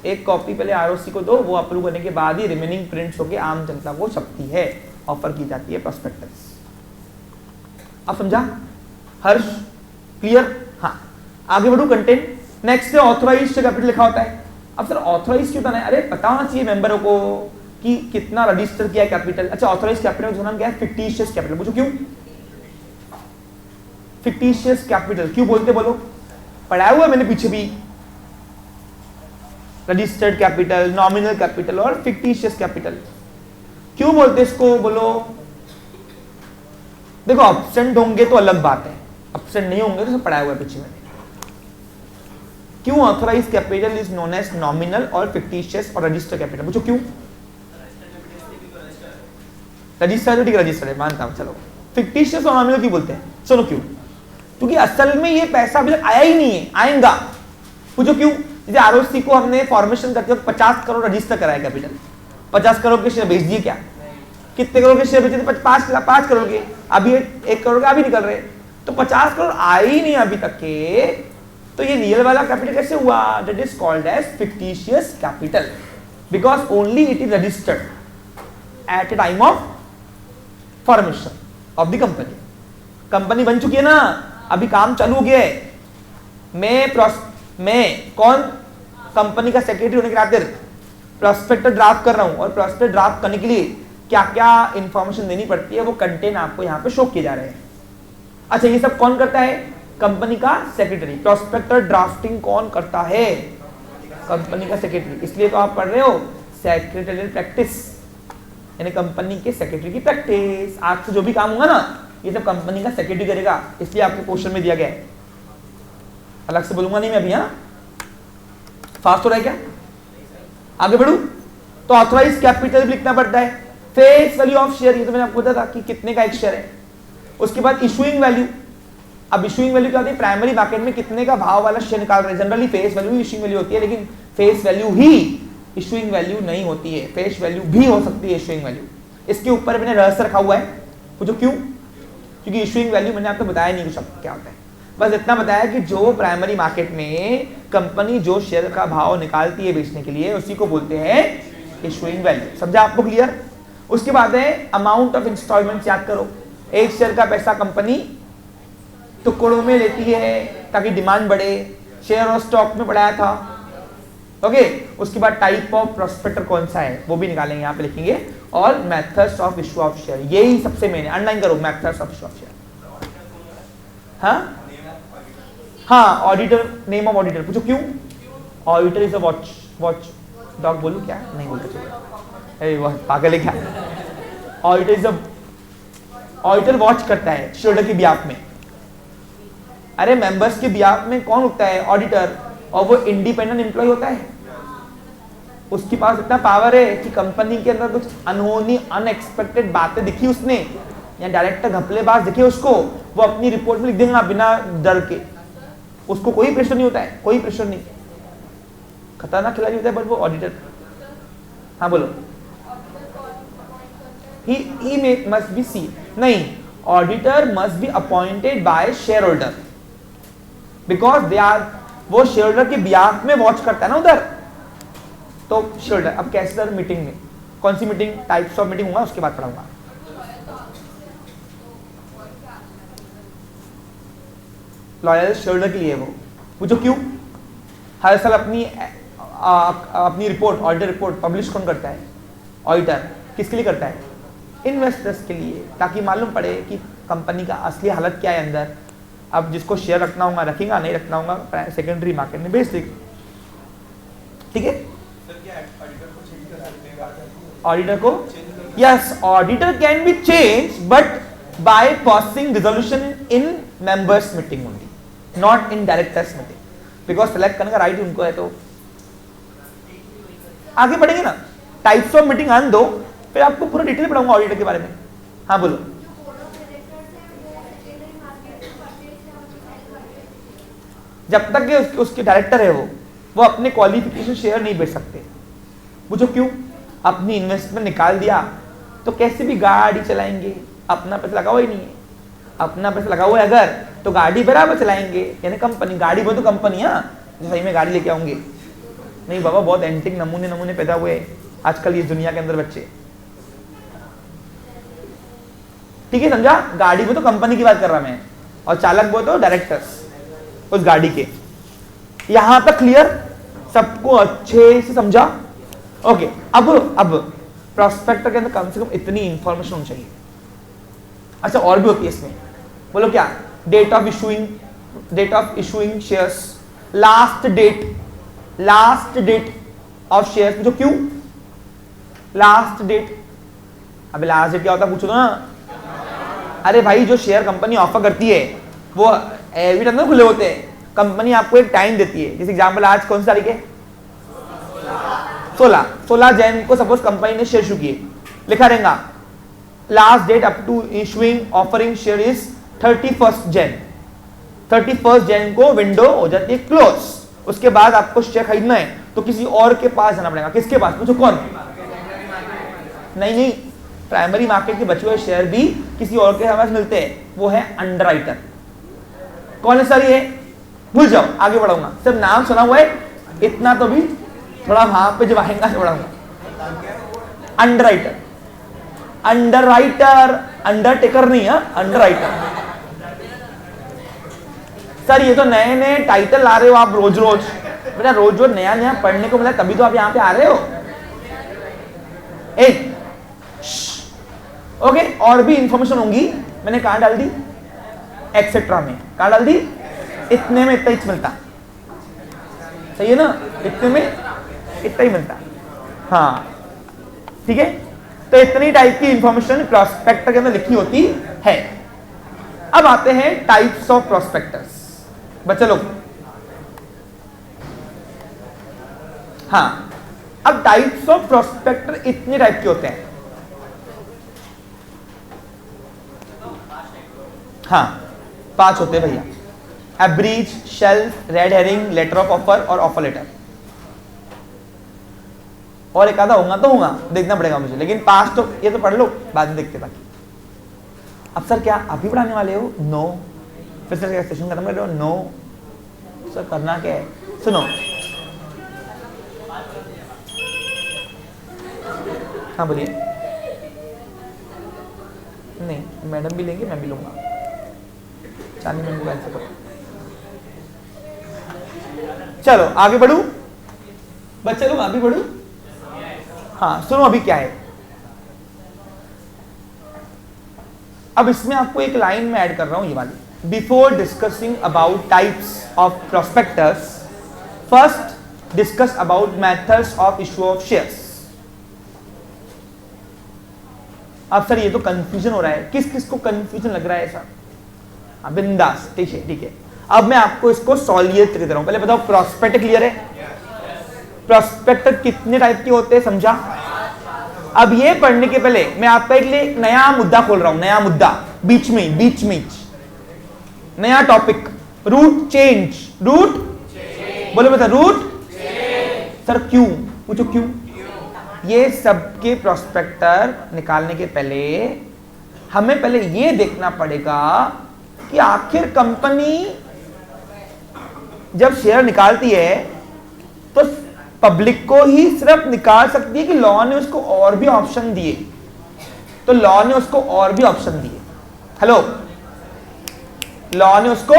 एक कॉपी पहले आरओसी को दो, वो अप्रूव करने के बाद ही रिमेनिंग प्रिंट्स होके आम जनता को छपती है, ऑफर की जाती है प्रॉस्पेक्टस। अब समझा हर्ष, क्लियर। हाँ आगे बढ़ू, कंटेंट नेक्स्ट है ऑथराइज्ड कैपिटल लिखा होता है। अब सर ऑथराइज क्यों होता है, अरे पता होना चाहिए मेंबरों को कि कितना रजिस्टर किया है कैपिटल। अच्छा ऑथराइज्ड कैपिटल का नाम क्या है, फिक्टिशियस कैपिटल। पूछो क्यों फिक्टिशियस कैपिटल क्यों बोलते, बोलो, पढ़ाया हुआ मैंने पीछे भी, रजिस्टर्ड कैपिटल, नॉमिनल कैपिटल और फिक्टिशियस कैपिटल। क्यों बोलते इसको, बोलो। देखो एब्सेंट होंगे तो अलग बात है, एब्सेंट नहीं होंगे तो सब पढ़ाया हुआ है पीछे मैंने। क्यों authorised capital is known as nominal और फिक्टिशियस और रजिस्टर्ड कैपिटल, पूछो क्यों। रजिस्टर्ड ठीक है, रजिस्टर्ड है मानता हूं, चलो। फिक्टिशियस और नॉमिनल क्यों बोलते हैं, सुनो क्यों, क्योंकि असल में ये पैसा अभी तक आया ही नहीं है, आएगा। पूछो क्यों, जैसे आरओसी को हमने फॉर्मेशन करते वक्त 50 करोड़ रजिस्टर कराया कैपिटल, 50 करोड़ के शेयर बेच दिए, क्या कितने करोड़ के शेयर बेचे थे, 5 करोड़ के, अभी 1 करोड़ का अभी निकल रहे, तो 50 करोड़ आए ही नहीं अभी तक के, तो ये रियल वाला कैपिटल कैसे हुआ, that is called as fictitious capital because only it is registered at a time of formation of the company. Company बन चुकी है ना, अभी काम चालू हो गया है, मैं कौन कंपनी का सेक्रेटरी होने के नाते प्रॉस्पेक्टर ड्राफ्ट कर रहा हूं, और प्रॉस्पेक्टर ड्राफ्ट करने के लिए क्या क्या इंफॉर्मेशन देनी पड़ती है वो कंटेंट आपको यहाँ पे शो किए जा रहे हैं। अच्छा ये सब कौन करता है, कंपनी का सेक्रेटरी। प्रॉस्पेक्टर ड्राफ्टिंग कौन करता है, कंपनी का सेक्रेटरी। इसलिए तो आप पढ़ रहे हो सेक्रेटरियल प्रैक्टिस, यानी कंपनी के सेक्रेटरी की प्रैक्टिस। आज से जो भी काम होगा ना ये सब कंपनी का सेक्रेटरी करेगा, इसलिए आपके क्वेश्चन में दिया गया है। अलग से बोलूंगा नहीं मैं अभी, हाँ फास्ट हो रहा है क्या, आगे बढ़ू। तो ऑथराइज्ड कैपिटल भी लिखना पड़ता है, फेस वैल्यू ऑफ शेयर, ये तो मैंने आपको बताया था कि कितने का एक शेयर है। उसके बाद इशूइंग वैल्यू, अब इशूइंग वैल्यू क्या होती है, प्राइमरी मार्केट में कितने का भाव वाला शेयर निकाल रहे हैं, जनरली फेस वैल्यू ही इशूइंग वैल्यू होती है, लेकिन फेस वैल्यू ही इशूइंग वैल्यू नहीं होती है, फेस वैल्यू भी हो सकती है इशूइंग वैल्यू। इसके ऊपर मैंने रहस्य रखा हुआ है, पूछो क्यों, क्योंकि इशूइंग वैल्यू मैंने आपको बताया नहीं कुछ क्या होता है, बस इतना बताया कि जो प्राइमरी मार्केट में कंपनी जो शेयर का भाव निकालती है बेचने के लिए उसी को बोलते हैं इशूइंग वैल्यू। समझा आपको, क्लियर। उसके बाद है अमाउंट ऑफ इंस्टॉलमेंट, याद करो एक शेयर का पैसा कंपनी टुकड़ों में लेती है ताकि डिमांड बढ़े, शेयर और स्टॉक में पढ़ाया था, ओके। उसके बाद टाइप ऑफ प्रॉस्पेक्टर कौन सा है वो भी निकालेंगे, यहाँ पे लिखेंगे, और methods of issue of share, यही सबसे मेन है, अंडरलाइन करो methods of issue of share. हाँ हाँ ऑडिटर, नेम ऑफ ऑडिटर पूछो क्यों? Auditor is a watch dog बोलूं क्या? नहीं बोलते चलो, पागल है क्या? Auditor is a, auditor watch करता है शेयर होल्डर के बिहाफ में। अरे मेंबर्स के बिहाफ में कौन होता है? ऑडिटर। और वो इंडिपेंडेंट एम्प्लॉय होता है, उसके पास इतना पावर है कि कंपनी के अंदर कुछ अनहोनी अनएक्सपेक्टेड बातें दिखी उसने या डायरेक्टर घपलेबाज दिखे उसको, वो अपनी रिपोर्ट में लिख देगा बिना डर के। उसको कोई प्रेशर नहीं होता है, कोई प्रेशर नहीं। खतरनाक खिलाड़ी होता है बट वो ऑडिटर। हाँ बोलो। he must be seen, नहीं, auditor must be appointed by share holder because they are, वो शेयर होल्डर के बिहाफ में वॉच करता है ना उधर। तो शेयर होल्डर, अब कैसे सर मीटिंग में, कौन सी मीटिंग, टाइप्स ऑफ मीटिंग होगा उसके बाद पढ़ाऊंगा। लॉयल शेयर होल्डर के लिए वो पूछो क्यों? हर साल अपनी रिपोर्ट, ऑडिटर रिपोर्ट पब्लिश कौन करता है? ऑडिटर। किसके लिए करता है? इन्वेस्टर्स के लिए, ताकि मालूम पड़े कि कंपनी का असली हालत क्या है अंदर। अब जिसको शेयर रखना होगा रखेगा, नहीं रखना होगा सेकेंडरी मार्केट में बेच देगा। ठीक है? ऑडिटर को, yes, auditor can be change but by passing resolution in members meeting only, not in directors meeting, because select करने का राइट उनको है। तो आगे बढ़ेंगे ना, टाइप्स ऑफ मीटिंग आने दो, फिर आपको पूरा डिटेल पढ़ाऊंगा ऑडिटर के बारे में। हाँ बोलो। जब तक के उसके डायरेक्टर है वो अपने क्वालिफिकेशन शेयर नहीं बेच सकते। पूछो क्यों? अपनी इन्वेस्टमेंट निकाल दिया तो कैसे भी गाड़ी चलाएंगे, अपना पैसा लगा हुआ ही नहीं है। अपना पैसा लगा हुआ है अगर, तो गाड़ी बराबर चलाएंगे, यानी कंपनी, गाड़ी बोल तो कंपनी, हाँ सही में गाड़ी लेके आऊंगे नहीं बाबा, बहुत एंटिक नमूने पैदा हुए आजकल ये दुनिया के अंदर बच्चे। ठीक है, समझा? गाड़ी वो तो कंपनी की बात कर रहा मैं, और चालक वो तो डायरेक्टर्स उस गाड़ी के। यहां तक क्लियर? सबको अच्छे से समझा? ओके। अब प्रोस्पेक्टर के अंदर कम से कम इतनी इंफॉर्मेशन होनी चाहिए। अच्छा, और भी होती है इसमें, बोलो क्या? Date of issuing shares, last date of shares. पूछो क्यों लास्ट डेट? अबे लास्ट डेट क्या होता है पूछो ना। अरे भाई, जो शेयर कंपनी ऑफर करती है वो एवरी टाइम खुले होते हैं। कंपनी आपको एक टाइम देती है, जैसे एग्जांपल आज कौन सी तारीख है? 16 जैन को सपोज कंपनी ने शेयर इशू किए, लिखा रहेगा last date up to issuing offering share is 31 Jan. 31 Jan को विंडो हो जाती है क्लोज। उसके बाद आपको शेयर खरीदना है तो किसी और के पास जाना पड़ेगा। किसके पास? पूछो कौन? नहीं, प्राइमरी मार्केट के बचे हुए शेयर भी किसी और के पास मिलते हैं, वो है अंडरराइटर। कौन है सर ये? भूल जाओ, आगे बढ़ाऊंगा, सिर्फ नाम सुना हुआ है इतना, तो भी थोड़ा वहां पे जब आएगा तो बढ़ाऊंगा। अंडरराइटर, अंडरटेकर नहीं है, अंडरराइटर। सर ये तो नए टाइटल ला रहे हो आप रोज बेटा, रोज नया पढ़ने को मिला तभी तो आप यहाँ पे आ रहे हो। ओके, और भी इंफॉर्मेशन होंगी, मैंने कहाँ डाल दी? एक्सेट्रा में। कहाँ डाल दी? इतने में इतना ही मिलता, सही है ना? इतने में इतना ही मिलता। हाँ ठीक है, तो इतनी टाइप की इंफॉर्मेशन प्रोस्पेक्टर के अंदर लिखी होती है। अब आते हैं टाइप्स ऑफ प्रोस्पेक्टस। बच्चे लोग, हाँ, अब टाइप्स ऑफ प्रोस्पेक्टर इतने टाइप के होते हैं। हाँ 5 होते हैं भैया, abridged, shelf, red herring, letter of offer और ऑफर लेटर। और एक आधा होगा तो होगा, देखना पड़ेगा मुझे, लेकिन 5 तो ये तो पढ़ लो, बाद में देखते बाकी। अब सर क्या अभी पढ़ाने वाले हो? नो। फिर सर क्या सेशन खत्म कर रहे हो? नो सर, करना क्या है? सुनो, हाँ बोलिए। नहीं, मैडम भी लेंगे, मैं भी लूंगा। चांदी मैम को ऐसे करो। चलो आगे बढ़ू बच्चे लोग, आगे बढ़ू। हाँ सुनो, अभी क्या है, अब इसमें आपको एक लाइन में ऐड कर रहा हूं, ये वाली। Before discussing about types of prospectus. First, discuss about methods of issue of shares. अब सर ये तो कंफ्यूजन हो रहा है, किस किस को कंफ्यूजन लग रहा है ऐसा? बिंदास, ठीक है ठीक है। अब मैं आपको इसको सॉल्यूट कर दे रहा हूं। पहले बताओ प्रोस्पेक्ट क्लियर है? प्रोस्पेक्ट कितने टाइप के होते हैं समझा? अब ये पढ़ने के पहले मैं आपका एक लिए नया मुद्दा खोल रहा हूं, नया मुद्दा, बीच में नया टॉपिक, रूट चेंज। रूट बोलो बता, रूट सर क्यों? पूछो क्यों? ये सबके प्रोस्पेक्टर निकालने के पहले हमें पहले ये देखना पड़ेगा कि आखिर कंपनी जब शेयर निकालती है तो पब्लिक को ही सिर्फ निकाल सकती है कि लॉ ने उसको और भी ऑप्शन दिए? तो लॉ ने उसको और भी ऑप्शन दिए। हेलो, लॉ ने उसको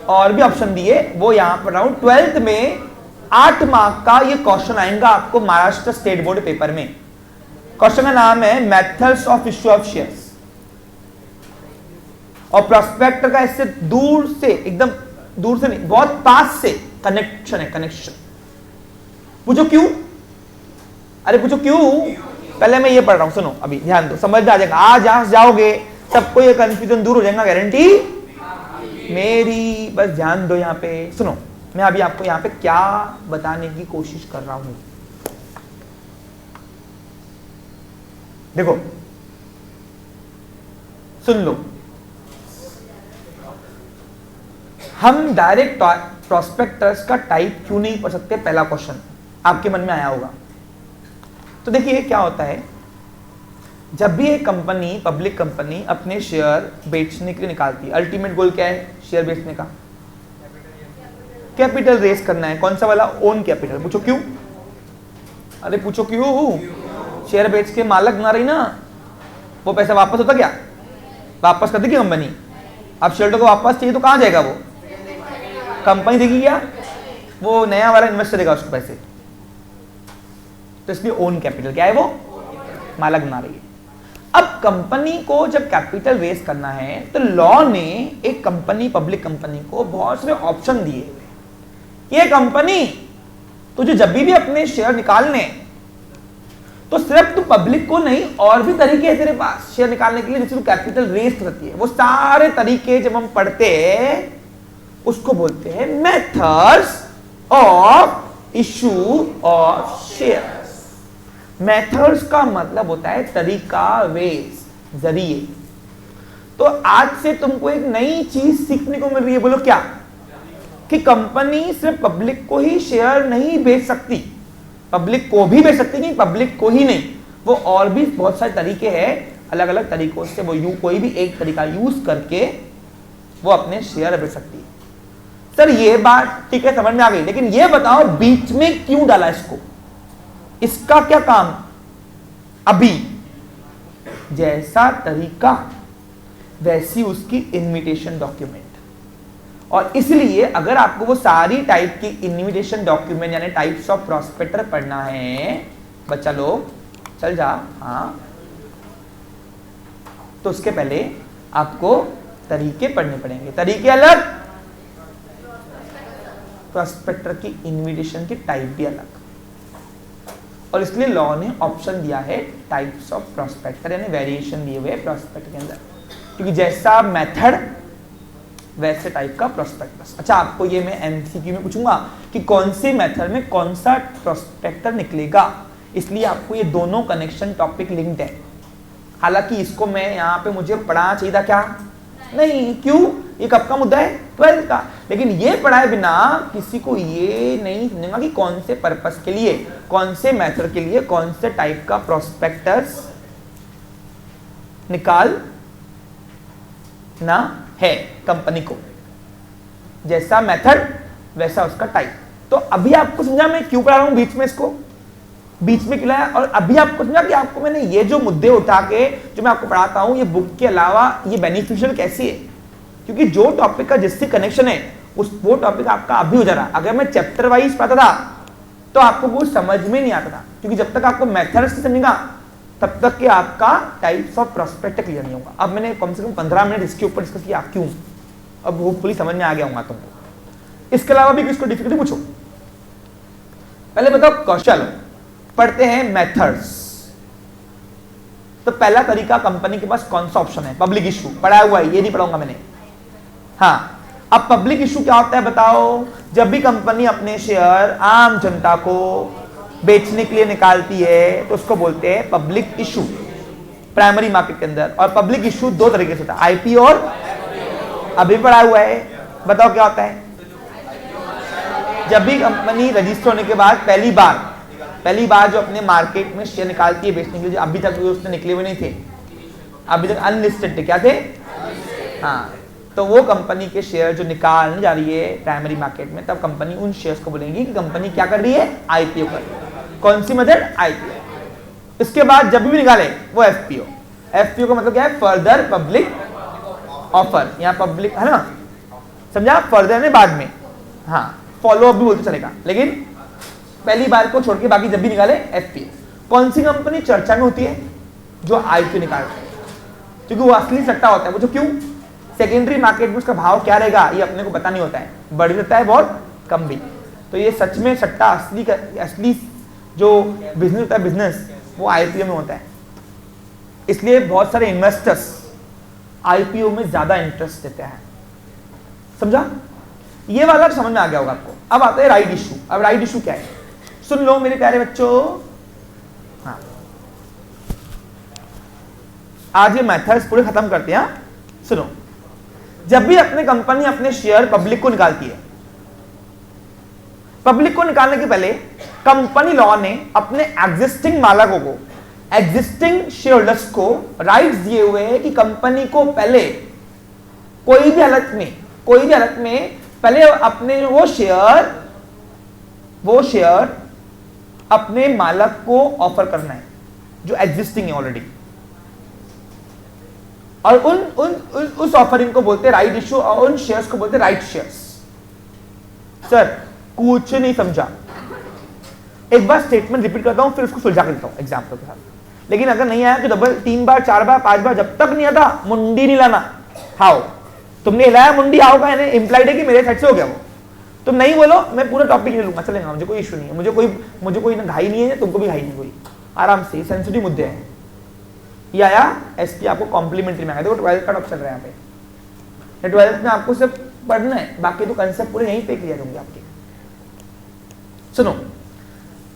और भी ऑप्शन दिए। वो यहां पर रहा हूं 12th में 8 मार्क का ये क्वेश्चन आएगा आपको महाराष्ट्र स्टेट बोर्ड पेपर में। क्वेश्चन का नाम है methods of issue of shares. और प्रोस्पेक्टर का इससे दूर से, एकदम दूर से नहीं, बहुत पास से कनेक्शन है, कनेक्शन। पूछो क्यों? अरे पूछो क्यों? पहले मैं ये पढ़ रहा हूं, सुनो अभी ध्यान दो, समझ में आ जाएगा। आज जहां जाओगे सबको ये कंफ्यूजन दूर हो जाएगा, गारंटी मेरी। बस ध्यान दो, यहां पे सुनो, मैं अभी आपको यहां पे क्या बताने की कोशिश कर रहा हूं। देखो, सुन लो, हम डायरेक्ट प्रोस्पेक्टस का टाइप क्यों नहीं पढ़ सकते? पहला क्वेश्चन आपके मन में आया होगा। तो देखिए क्या होता है, जब भी एक कंपनी, पब्लिक कंपनी अपने शेयर बेचने के लिए निकालती है, अल्टीमेट गोल क्या है शेयर बेचने का? कैपिटल रेस करना है। कौन सा वाला? Own capital. पूछो क्यों? अरे पूछो क्यों? शेयर बेच के मालक बना रही ना, वो पैसा वापस होता क्या? वापस कर देगी कंपनी। अब शेयर को वापस चाहिए तो कहां जाएगा? वो कंपनी देगी क्या? वो नया वाला इन्वेस्टर देगा उसको पैसे। तो इसलिए ओन कैपिटल क्या है? वो मालक बना रही है। अब कंपनी को जब कैपिटल रेस करना है तो लॉ ने एक कंपनी, पब्लिक कंपनी को बहुत सारे ऑप्शन दिए। ये कंपनी तुझे जब भी अपने शेयर निकालने, तो सिर्फ तू पब्लिक को नहीं, और भी तरीके हैं तेरे पास शेयर निकालने के लिए, जिससे तू कैपिटल रेस करती है। वो सारे तरीके जब हम पढ़ते हैं उसको बोलते हैं methods of issue of shares. Methods का मतलब होता है तरीका, वेज, जरिए। तो आज से तुमको एक नई चीज सीखने को मिल रही है। बोलो क्या? कि कंपनी सिर्फ पब्लिक को ही शेयर नहीं बेच सकती, पब्लिक को भी बेच सकती, नहीं पब्लिक को ही नहीं, वो और भी बहुत सारे तरीके हैं, अलग अलग तरीकों से वो कोई भी एक तरीका यूज करके वो अपने शेयर बेच सकती है। सर ये बात ठीक है, समझ में आ गई, लेकिन ये बताओ बीच में क्यों डाला इसको? इसका क्या काम? अभी जैसा तरीका वैसी उसकी इन्विटेशन डॉक्यूमेंट। और इसलिए अगर आपको वो सारी टाइप की इन्विटेशन डॉक्यूमेंट यानी टाइप्स ऑफ प्रोस्पेक्टर पढ़ना है, बच्चा लोग चल जा, हाँ, तो उसके पहले आपको तरीके पढ़ने पड़ेंगे। तरीके अलग, प्रोस्पेक्टर की इन्विटेशन की टाइप भी अलग। और इसलिए लॉ ने ऑप्शन दिया है टाइप्स ऑफ प्रोस्पेक्टर, यानी वेरिएशन दिए हुए प्रोस्पेक्टर के अंदर, क्योंकि जैसा मेथड वैसे टाइप का प्रोस्पेक्टस। अच्छा, आपको ये मैं एमसीक्यू में पूछूंगा कि कौन से मेथड में कौन सा प्रोस्पेक्टर निकलेगा, इसलिए आपको ये दोनों कनेक्शन टॉपिक लिंक्ड है। हालांकि इसको मैं यहाँ पे मुझे पढ़ाना चाहिए था क्या? नहीं। क्यों? ये कब का मुद्दा है? 12th का। लेकिन ये पढ़ाए बिना किसी को ये नहीं समझेगा कि कौन से पर्पस के लिए, कौन से मेथड के लिए, कौन से टाइप का प्रोस्पेक्टस निकाल ना है कंपनी को। जैसा मेथड वैसा उसका टाइप। तो अभी आपको समझा मैं क्यों पढ़ा रहा हूं बीच में, इसको बीच में खिलाया। और अभी आपको समझा कि आपको मैंने ये जो मुद्दे उठा के जो मैं आपको पढ़ाता हूं, ये बुक के अलावा ये बेनिफिशियल कैसे है, क्योंकि जो टॉपिक का जिससे कनेक्शन है वो टॉपिक आपका अभी हो जा रहा है। अगर मैं चैप्टर वाइज पढ़ता था तो आपको कुछ समझ में नहीं आता था, क्योंकि जब तक आपको मेथड्स से समझेगा तब तक कि आपका टाइप्स ऑफ प्रोस्पेक्ट क्लियर नहीं होगा। अब मैंने कम से कम 15 मिनट इसके ऊपर डिस्कस किया, क्यों? अब होपफुली समझ में आ गया होगा तुमको। इसके अलावा भी किसको डिफिकल्टी पूछो। पहले बताओ कौशल, पढ़ते हैं मेथड्स। तो पहला तरीका कंपनी के पास कौन सा ऑप्शन है? पब्लिक इशू, पढ़ा हुआ है, ये नहीं पढ़ाऊंगा मैंने। हाँ, अब पब्लिक इशू क्या होता है बताओ? जब भी कंपनी अपने शेयर आम जनता को बेचने के लिए निकालती है तो उसको बोलते हैं पब्लिक इशू प्राइमरी मार्केट के अंदर। और पब्लिक इशू दो तरीके से होता है, आईपी और अभी पढ़ा हुआ है। बताओ क्या होता है? जब भी कंपनी रजिस्टर होने के बाद पहली बार जो अपने मार्केट में शेयर निकालती है बेचने के लिए, जो अभी तक उसने निकले हुए नहीं थे, अभी तक अनलिस्टेड थे, क्या थे? हाँ, तो वो कंपनी के शेयर जो निकालने जा रही है प्राइमरी मार्केट में, तब कंपनी उन शेयर्स को बोलेंगी कि कंपनी क्या कर रही है? आईपीओ कर रही है। कौन सी मेथड? आईपीओ। इसके बाद जब भी निकाले वो एफपीओ। एफपीओ का मतलब क्या है? Further public offer. यहाँ पब्लिक है ना, समझा? फर्दर ने बाद में, हाँ, फॉलो अप भी बोलते चलेगा, लेकिन पहली बार को छोड़ के बाकी जब भी निकाले एफपीओ। कौन सी कंपनी चर्चा में होती है? जो आईपीओ निकालती है, क्योंकि वो असली सट्टा होता है। वो जो क्यों? सेकेंडरी मार्केट में उसका भाव क्या रहेगा ये अपने को पता नहीं होता है, बढ़ जाता है बहुत, कम भी। तो ये सच में सट्टा असली जो बिजनेस होता है, बिजनेस वो आईपीओ में होता है। इसलिए बहुत सारे इन्वेस्टर्स आईपीओ में ज्यादा इंटरेस्ट देते हैं। समझा? ये वाला समझ में आ गया होगा आपको। अब आता है राइट इशू। अब राइट इशू क्या है? सुन लो मेरे प्यारे बच्चों। हाँ, आज ये मेथड्स पूरे खत्म करते हैं। सुनो, जब भी अपने कंपनी अपने शेयर पब्लिक को निकालती है, पब्लिक को निकालने के पहले कंपनी लॉ ने अपने एग्जिस्टिंग मालिकों को, एग्जिस्टिंग शेयरहोल्डर्स को राइट्स दिए हुए हैं कि कंपनी को पहले कोई भी हालत में पहले अपने वो शेयर अपने मालिक को ऑफर करना है जो एग्जिस्टिंग है ऑलरेडी। और उस ऑफरिंग को बोलते हैं राइट इशू, और उन शेयर्स को बोलते हैं राइट शेयर्स। सर कुछ नहीं समझा, एक बार स्टेटमेंट रिपीट करता हूं, फिर उसको सुलझा कर देता हूं एग्जांपल के साथ। लेकिन अगर नहीं आया तो डबल 3 बार 4 बार 5 बार, जब तक नहीं आता मुंडी नहीं लाना। हाउ? तुमने हिलाया मुंडी, हाउ का है इंप्लाइड है कि मेरे साइड से हो गया वो। तुम नहीं बोलो, मैं पूरा टॉपिक ले लूंगा, चलेगा, मुझे कोई इशू नहीं है। मुझे कोई घाई नहीं है, तुमको भी घाई नहीं कोई, आराम से। सेंसिटिव मुद्दे हैं। ये आया एसपी आपको कॉम्प्लीमेंट्री में आया। देखो 12th का टॉप चल रहा है यहाँ पे। 12th में आपको सिर्फ पढ़ना है, बाकी तो कंसेप्ट पूरे यहीं पे क्लियर होंगे आपके। सुनो,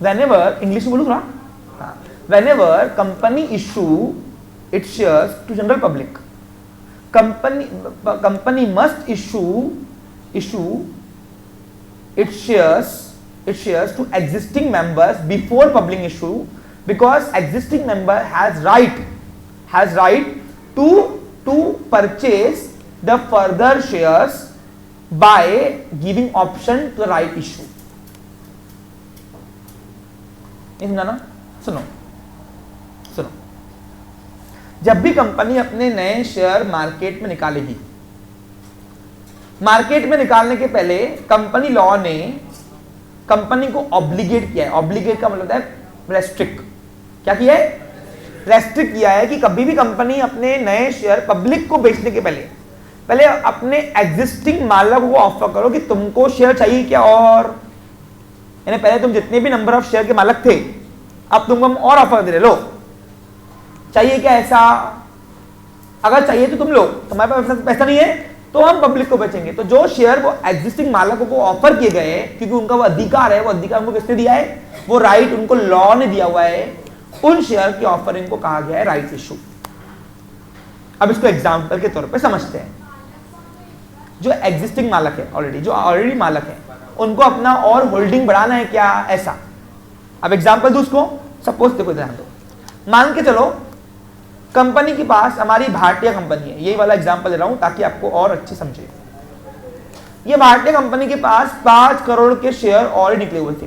व्हेनेवर, इंग्लिश में बोलूं थोड़ा, हाँ, whenever company issue its shares to general public, company must issue its shares to existing members before public issue, because existing member has right to purchase the further shares by giving option to the right issue. नहीं समझा ना? सुनो, जब भी company अपने नए share market में निकालेगी, मार्केट में निकालने के पहले कंपनी लॉ ने कंपनी को ऑब्लिगेट किया है। ऑब्लिगेट का मतलब है रेस्ट्रिक्ट। क्या किया है? रेस्ट्रिक्ट किया है कि कभी भी कंपनी अपने नए शेयर पब्लिक को बेचने के पहले अपने एग्जिस्टिंग मालिकों को ऑफर करो कि तुमको शेयर चाहिए क्या, और यानी पहले तुम जितने भी नंबर ऑफ शेयर के मालिक थे, अब तुमको हम और ऑफर दे रहे, लो चाहिए क्या ऐसा? अगर चाहिए तो तुम लो, तुम्हारे पास पैसा नहीं है तो हम पब्लिक को बेचेंगे। तो जो शेयर वो एग्जिस्टिंग मालिकों को ऑफर किए गए, क्योंकि उनका वो अधिकार है, वो अधिकार उनको किसने दिया है? वो राइट उनको लॉ ने दिया हुआ है। उन शेयर की ऑफरिंग को कहा गया है राइट इशू। अब इसको एग्जांपल के तौर पे समझते हैं। जो एग्जिस्टिंग मालिक है ऑलरेडी, जो ऑलरेडी मालिक है, उनको अपना और होल्डिंग बढ़ाना है क्या, ऐसा। अब एग्जांपल दो उसको। सपोज देखो, ध्यान दो, मान के चलो कंपनी के पास, हमारी भारतीय कंपनी है, यही वाला एग्जांपल दे रहा हूं ताकि आपको और अच्छे समझे। ये भारतीय कंपनी के पास 5 करोड़ के शेयर और निकले हुए थे।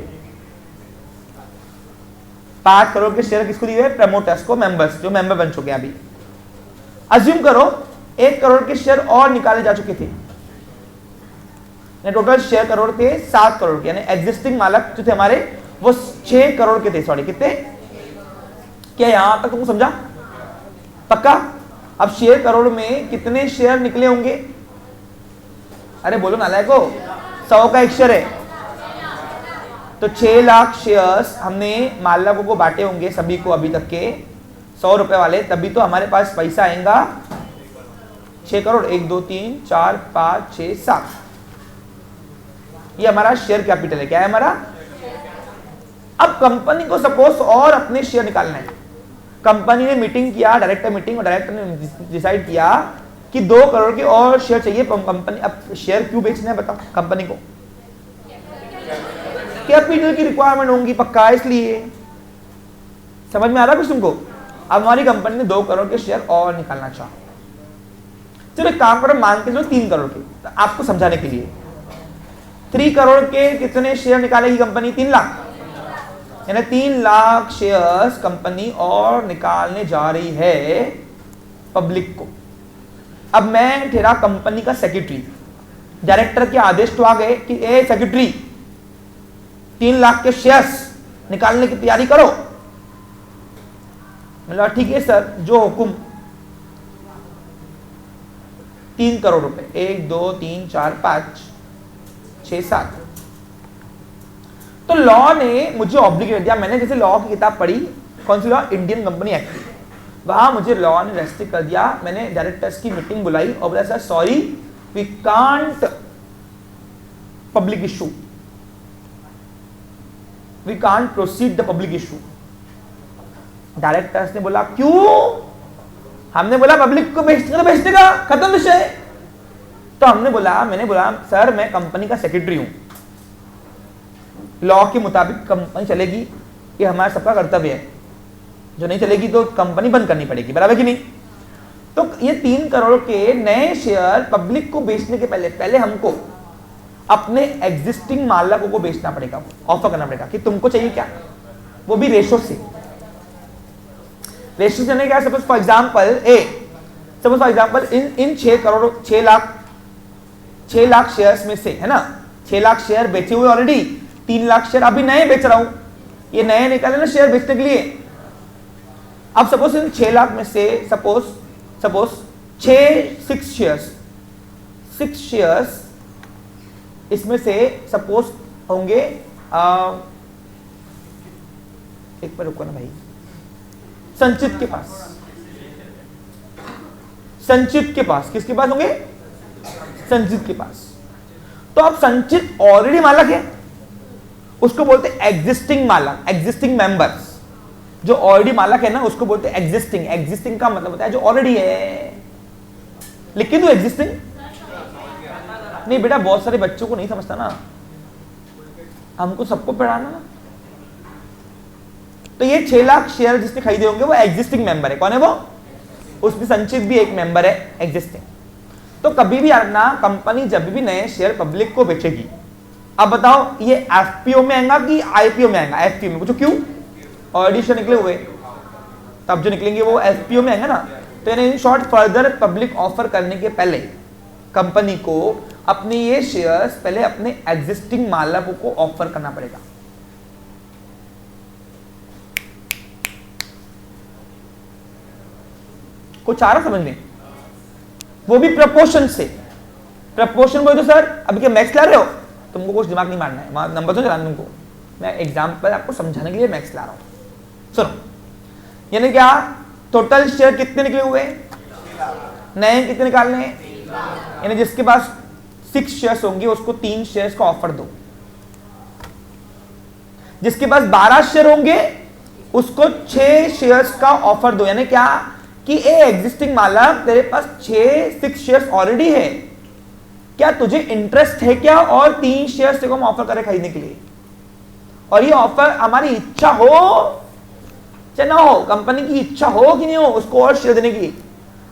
5 करोड़ के शेयर किसको दिए हुए? प्रमोटर्स को, मेंबर्स, जो मेंबर बन चुके हैं अभी। अज्यूम करो 1 करोड़ के शेयर और निकाले जा चुके थे। टोटल शेयर करोड़ थे 7 करोड़ के, यानी एग्जिस्टिंग मालिक जो थे हमारे वो 6 करोड़ के थे। सॉरी, कितने? क्या यहां तक तुमको समझा? पक्का? अब शेयर करोड़ में कितने शेयर निकले होंगे? अरे बोलो नालायको, 100 का एक शेयर है, तो 6 लाख शेयर्स हमने मालकों को बांटे होंगे सभी को अभी तक के 100 रुपए वाले, तभी तो हमारे पास पैसा आएगा 6 करोड़। 1 2 3 4 5 6 7, ये हमारा शेयर कैपिटल है। क्या है हमारा? अब कंपनी को सपोज और अपने शेयर निकालना है। कंपनी ने मीटिंग किया, डायरेक्टर मीटिंग, और डायरेक्टर ने डिसाइड किया कि 2 करोड़ के और शेयर चाहिए कंपनी। अब शेयर क्यों बेचना है बताओ कंपनी को? कैपिटल की रिक्वायरमेंट होंगी पक्का, इसलिए। समझ में आ रहा कुछ तुमको? अब हमारी कंपनी ने 2 करोड़ के शेयर और निकालना चाहा। चलो एक काम करो, मान के चलो 3 करोड़ के, तो आपको समझाने के लिए 3 करोड़ के कितने शेयर निकालेगी कंपनी? 3 लाख, यानी 3 लाख शेयर्स कंपनी और निकालने जा रही है पब्लिक को। अब मैं ठहरा कंपनी का सेक्रेटरी, डायरेक्टर के आदेश तो आ गए कि ए सेक्रेटरी 3 लाख के शेयर्स निकालने की तैयारी करो। मतलब ठीक है सर, जो हुकुम। 3 करोड़ रुपए, 1 2 3 4 5 6 7। तो लॉ ने मुझे ऑब्लिगेट दिया, मैंने जैसे लॉ की किताब पढ़ी, कौन सी लॉ? इंडियन कंपनी एक्ट, वहां मुझे लॉ ने रेस्ट्रिक्ट कर दिया। मैंने डायरेक्टर्स की मीटिंग बुलाई और बोला sir sorry we can't public issue, we can't proceed the public issue. Directors ने बोला क्यों? हमने बोला पब्लिक को बेचने का खत्म विषय। तो मैंने बोला सर मैं कंपनी का सेक्रेटरी हूं, लॉ के मुताबिक कंपनी चलेगी, ये हमारा सबका कर्तव्य है। जो नहीं चलेगी तो कंपनी बंद करनी पड़ेगी, बराबर कि नहीं? तो ये 3 करोड़ के नए शेयर पब्लिक को बेचने के पहले हमको अपने एग्जिस्टिंग मालकों को बेचना पड़ेगा, ऑफर करना पड़ेगा कि तुमको चाहिए क्या, वो भी रेशो से। रेशो से क्या? Suppose for example in 6 lakh shares में से, है ना, 6 लाख शेयर बेचे हुए ऑलरेडी, 3 लाख शेयर अभी नए बेच रहा हूं, ये नए निकाले ना शेयर बेचने के लिए। अब सपोज इन 6 लाख में से सपोज 6 शेयर्स इसमें से सपोज होंगे एक बार रुको ना भाई, संचित के पास किसके पास होंगे? संचित के पास। तो अब संचित ऑलरेडी मालक है, उसको बोलते एग्जिस्टिंग मालक, एग्जिस्टिंग मेंबर्स। जो ऑलरेडी मालक है ना उसको बोलते एग्जिस्टिंग। एग्जिस्टिंग का मतलब होता है जो ऑलरेडी है। लिख के दो एग्जिस्टिंग? नहीं बेटा, बहुत सारे बच्चों को नहीं समझता ना, हमको सबको पढ़ाना ना। तो ये 6 लाख शेयर जिसने खरीदे होंगे वो एग्जिस्टिंग मेंबर है। कौन है वो? उसमें संचित भी एक मेंबर है, एग्जिस्टिंग। तो कभी भी ना कंपनी जब भी नए शेयर पब्लिक को बेचेगी, अब बताओ ये एफपीओ में आएगा कि आईपीओ में आएगा? एफपीओ में। पूछो क्यों? ऑलरेडी शेयर निकले हुए, तब जो निकलेंगे वो एफपीओ में आएंगे ना। तो यानी in short further public offer करने के पहले कंपनी को अपने ये शेयर्स पहले अपने एग्जिस्टिंग मालकों को ऑफर करना पड़ेगा। कुछ आ रहा समझ में? वो भी प्रपोर्शन से। प्रपोर्शन बोले तो सर अभी क्या मैथ्स ला रहे हो? तुमको कुछ दिमाग नहीं मारना है, नंबर तो चलाना तुमको। मैं एग्जाम्पल आपको समझाने के लिए मैथ्स ला रहा हूं। सुनो, यानी क्या टोटल शेयर कितने निकले हुए? नए कितने निकालने हैं? यानी जिसके पास 6 शेयर्स होंगे उसको 3 शेयर्स का ऑफर दो। जिसके पास 12 शेयर होंगे उसको 6 शेयर्स का ऑफर दो। यानी क्या कि ए एग्जिस्टिंग मालक तेरे पास 6 शेयर्स ऑलरेडी है, क्या तुझे इंटरेस्ट है क्या और 3 शेयर्स तेरे को हम ऑफर करें खरीदने के लिए? और ये ऑफर हमारी इच्छा हो चाहे ना हो, कंपनी की इच्छा हो कि नहीं हो, उसको और शेयर देने की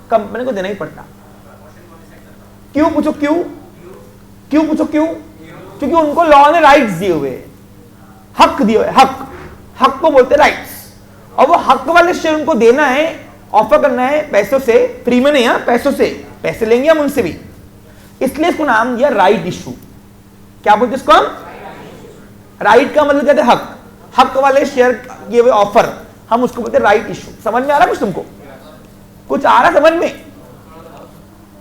कंपनी को देना ही पड़ता। क्यों पूछो? क्यों पूछो? क्यों? क्योंकि उनको लॉ ने राइट्स दिए हुए, हक दिए हुए। हक को बोलते राइट्स, और वो हक वाले शेयर उनको देना है, ऑफर करना है पैसों से, फ्री में नहीं, पैसों से। पैसे लेंगे हम उनसे भी, इसलिए इसको नाम दिया राइट इशू। क्या बोलते इसको हम? राइट का मतलब कहते हैं हक वाले शेयर किए हुए ऑफर, हम उसको बोलते राइट इशू। समझ में आ रहा कुछ तुमको? कुछ आ रहा समझ में?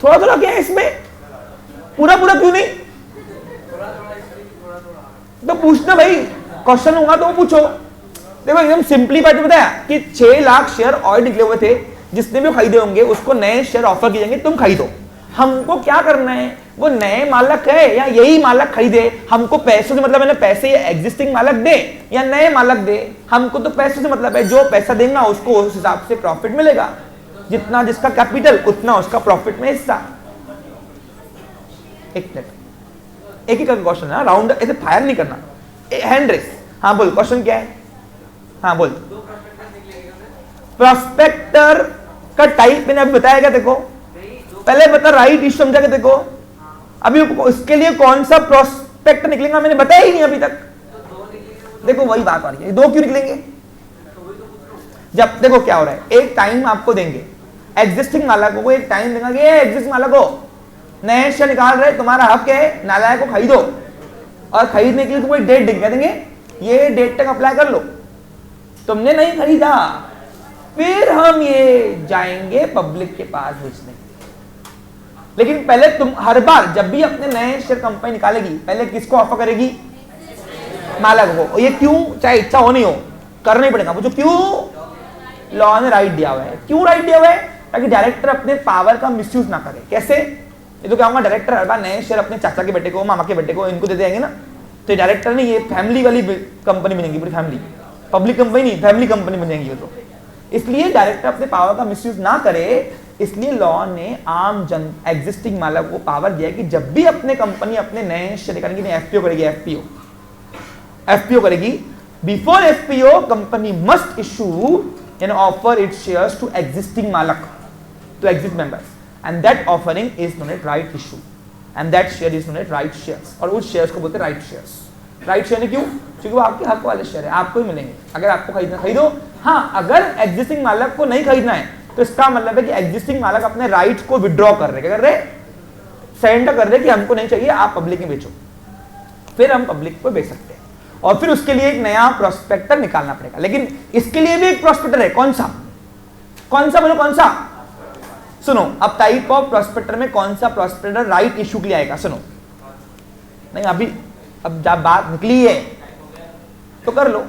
थोड़ा थोड़ा क्या है इसमें, पूरा क्यों नहीं? तो पूछना भाई, क्वेश्चन होगा तो पूछो। देखो एकदम सिंपली बात बताया कि 6 लाख शेयर और निकले हुए थे, जिसने भी खरीदे होंगे उसको नए शेयर ऑफर किए जाएंगे, तुम खरीदो। हमको क्या करना है, वो नए मालक है या यही मालक खरीदे, हमको पैसों से मतलब है ना, पैसे ये एग्जिस्टिंग मालक दे या नए मालक दे, हमको तो पैसों से मतलब है। जो पैसा देगा उसको उस हिसाब से प्रॉफिट मिलेगा, जितना जिसका कैपिटल उतना उसका प्रॉफिट में हिस्सा। एक मिनट, एक ही का क्वेश्चन है, राउंड ऐसे फायर नहीं करना, हैंड रेस। हाँ बोल, क्वेश्चन क्या है? हाँ बोल। प्रोस्पेक्टर का टाइप मैंने अभी बताया क्या? देखो पहले बता, राइट इश्यू समझा क्या? देखो अभी इसके लिए कौन सा प्रोस्पेक्ट निकलेगा मैंने बताया ही नहीं अभी तक। देखो वही बात आ रही है, दो क्यों निकलेंगे? जब देखो क्या हो रहा है, एक टाइम आपको देंगे एग्जिस्टिंग मालक को, एक टाइम देंगे कि एग्जिस्टिंग मालक हो नए शेयर निकाल रहे, तुम्हारा हक है, नालायक को खरीदो। और खरीदने के लिए तुमको एक डेट कह देंगे, ये डेट तक अप्लाई कर लो। तुमने नहीं खरीदा, फिर हम ये जाएंगे पब्लिक के पास बेचने। लेकिन पहले तुम हर बार जब भी अपने नए शेयर कंपनी निकालेगी, पहले किसको ऑफर करेगी? मालक को। और ये क्यों? चाहे इच्छा हो नहीं हो, करना ही पड़ेगा। वो जो क्यों, लॉ ने राइट दिया हुआ है। क्यों राइट दिया हुआ है? ताकि डायरेक्टर अपने पावर का मिसयूज ना करे। कैसे? ये तो क्या होगा, डायरेक्टर हर बार नए शेयर अपने चाचा के बेटे को, मामा के बेटे को, इनको दे देंगे ना, तो डायरेक्टर नहीं, ये फैमिली वाली कंपनी बनेगी, पूरी फैमिली, पब्लिक कंपनी नहीं, फैमिली कंपनी बनेगी ये तो। इसलिए डायरेक्टर अपने पावर का मिसयूज ना करे, इसलिए लॉ ने आम जन एग्जिस्टिंग मालक को पावर दिया कि जब भी अपने कंपनी अपने नए शेयर निकालेंगे, एफपीओ करेगी, एफपीओ करेगी, before FPO company must issue an offer its shares to existing मालक, to exist members, and that offering is known as right issue, and that share is known as right shares. और उस shares को बोलते हैं right shares. Right share क्यों? क्योंकि वो आपके हक वाले शेयर है, आपको ही मिलेंगे। अगर आपको खरीदना खरीदो। हाँ, अगर एग्जिस्टिंग मालक को नहीं खरीदना है तो इसका मतलब है कि एग्जिस्टिंग मालक अपने राइट्स को विड्रॉ कर रहे, क्या कर रहे? सरेंडर कर रहे कि हमको नहीं चाहिए, आप पब्लिक में बेचो, फिर हम पब्लिक को बेच सकते हैं। और फिर उसके लिए एक नया प्रोस्पेक्टर निकालना पड़ेगा। लेकिन इसके लिए भी एक प्रोस्पेक्टर है, कौन सा? कौन सा बोलो, कौन सा? सुनो, अब टाइप ऑफ प्रोस्पेक्टर में कौन सा प्रोस्पेक्टर राइट इशू के लिए आएगा? सुनो, नहीं अभी अब जब बात निकली है तो कर लो।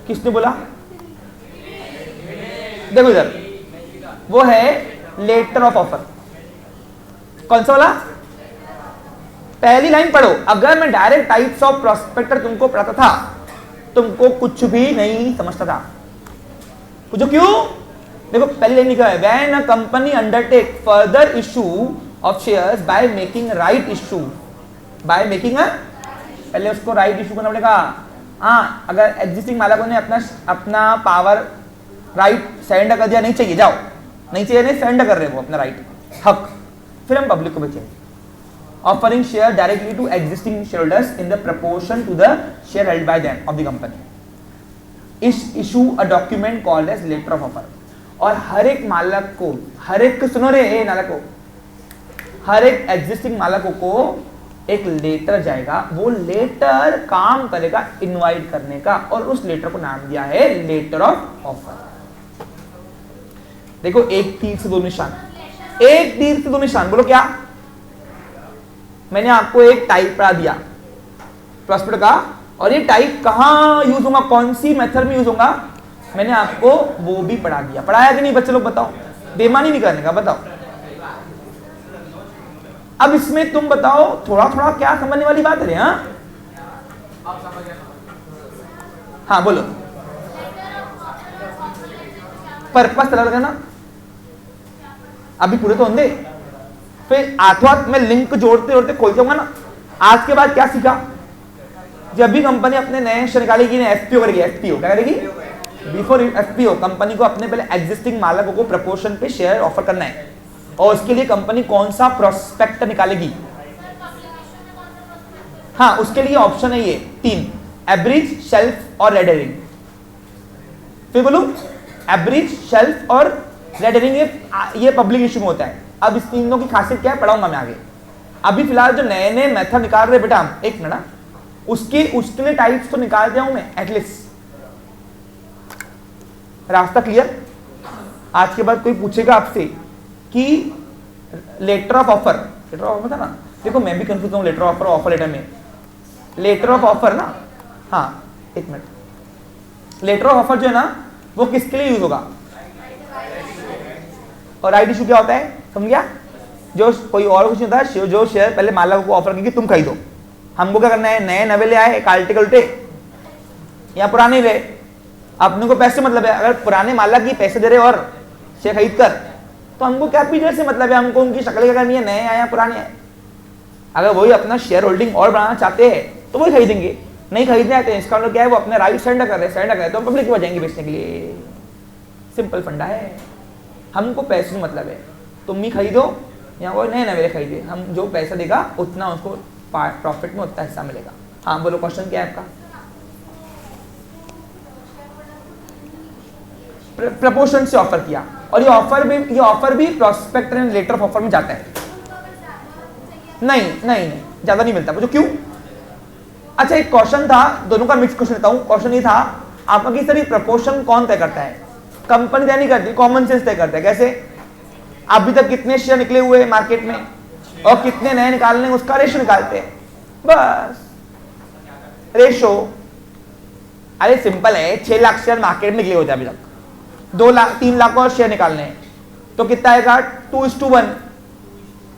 किसने बोला? देखो इधर, वो है लेटर ऑफ ऑफर। कौन सा वाला? पहली लाइन पढ़ो। अगर मैं डायरेक्ट टाइप्स ऑफ प्रोस्पेक्टर तुमको पढ़ाता था, तुमको कुछ भी नहीं समझता था। पूछो क्यों? देखो पहली लाइन लिखा है, when a company undertake further issue of shares by making right issue, by making a, पहले उसको राइट इशू करना पड़ेगा। हाँ, अगर एग्जिस्टिंग मालकों ने अपना पावर राइट सरेंडर कर दिया, नहीं चाहिए जाओ, नहीं चाहिए, नहीं सरेंडर कर रहे वो अपना राइट, हक, फिर हम पब्लिक को बेचेंगे। Offering share directly to existing shareholders in the proportion to the share held by them of the company. Issue a document called as letter of offer. और हर एक मालक को, हर एक, सुनो रे मालक को, हर एक एग्जिस्टिंग मालकों को एक लेटर जाएगा। वो लेटर काम करेगा इनवाइट करने का, और उस लेटर को नाम दिया है लेटर ऑफ ऑफर। देखो, एक तीर से दो निशान, एक तीर से दो निशान। बोलो क्या? मैंने आपको एक टाइप पढ़ा दिया प्रोस्पेक्टर का, और ये टाइप कहां यूज होगा, कौन सी मेथड में यूज होगा, मैंने आपको वो भी पढ़ा दिया। पढ़ाया कि नहीं बच्चे लोग? बताओ, बेईमानी नहीं करने का, बताओ। अब इसमें तुम बताओ, थोड़ा थोड़ा क्या समझने वाली बात है? हाँ बोलो। पर्पस अलग है ना, अभी पूरे तो होंगे, फिर हाथों मैं लिंक जोड़ते जोड़ते खोल जाऊंगा ना। आज के बाद क्या सीखा? जब भी कंपनी अपने नए शेयर निकालेगी ना, एफपीओ करेगी। एफपीओ क्या करेगी? बिफोर एफपीओ कंपनी को अपने पहले एग्जिस्टिंग मालकों को प्रपोर्शन पे शेयर ऑफर करना है, और उसके लिए कंपनी कौन सा प्रोस्पेक्टर निकालेगी? हाँ, उसके लिए ऑप्शन है ये 3, एब्रिज, शेल्फ और रेड हेरिंग। फिर बोलूं, एब्रिज, शेल्फ और रेड हेरिंग ये पब्लिक इशू में होता है। अब इस तीनों की खासियत क्या है पढ़ाऊंगा मैं आगे। अभी फिलहाल जो नए नए मेथड निकाल रहे बेटा हम, एक मिनट, उसके लिए टाइप्स तो निकाल दिया हूं मैं एटलीस्ट। रास्ता क्लियर? आज के बाद कोई पूछेगा आपसे कि letter of offer, letter of offer था ना, देखो मैं भी कंफ्यूज हूं letter of offer, offer letter में लेटर ऑफ ऑफर ना, हाँ एक मिनट, लेटर ऑफ ऑफर जो है ना वो किसके लिए यूज होगा? और राइट इशू क्या होता है, समझ गया? जो कोई और कुछ नहीं होता, जो शेयर पहले मालिक को ऑफर करके तुम खरीदो। हमको क्या करना है, नए नवे ले आए, एक आर्टिकल उठे या पुराने रहे, अपने को पैसे मतलब है। अगर पुराने मालिक की पैसे दे रहे और शेयर खरीद कर, तो हमको क्या पीरियड से मतलब है, हमको उनकी शक्ल क्या करनी है, नए आए या पुराने आए। अगर वही अपना शेयर होल्डिंग और बढ़ाना चाहते हैं तो वही खरीदेंगे, नहीं खरीदना है तो इसका मतलब क्या है, वो अपने राइट सरेंडर कर रहे हैं, तो पब्लिक को जाएंगे बेचने के लिए। सिंपल फंडा है। हमको पैसे से मतलब है, तुम भी खरीदो या वो नए नवे खरीदे, हम जो पैसा देगा उतना उसको प्रॉफिट में उतना हिस्सा मिलेगा। हाँ बोलो, क्वेश्चन क्या है आपका? प्रपोर्शन से ऑफर किया, और ये ऑफर भी prospect and later of offer में जाता है। नहीं ज्यादा नहीं मिलता मुझे, क्यों? अच्छा एक क्वेश्चन था, दोनों का मिक्स क्वेश्चन लेता हूं। क्वेश्चन ये था आपका कि सर ये प्रपोर्शन कौन तय करता है? कंपनी तय नहीं करती, कॉमन सेंस तय करता है। कैसे? अभी तक कितने शेयर निकले हुए हैं मार्केट में और कितने नए निकालने, उसका रेशो निकालते हैं, बस रेशो। अरे सिंपल है, 6 लाख शेयर मार्केट में निकले होते हैं अभी तक, 2 लाख 3 लाख और शेयर निकालने हैं, तो कितना आएगा? 2:1।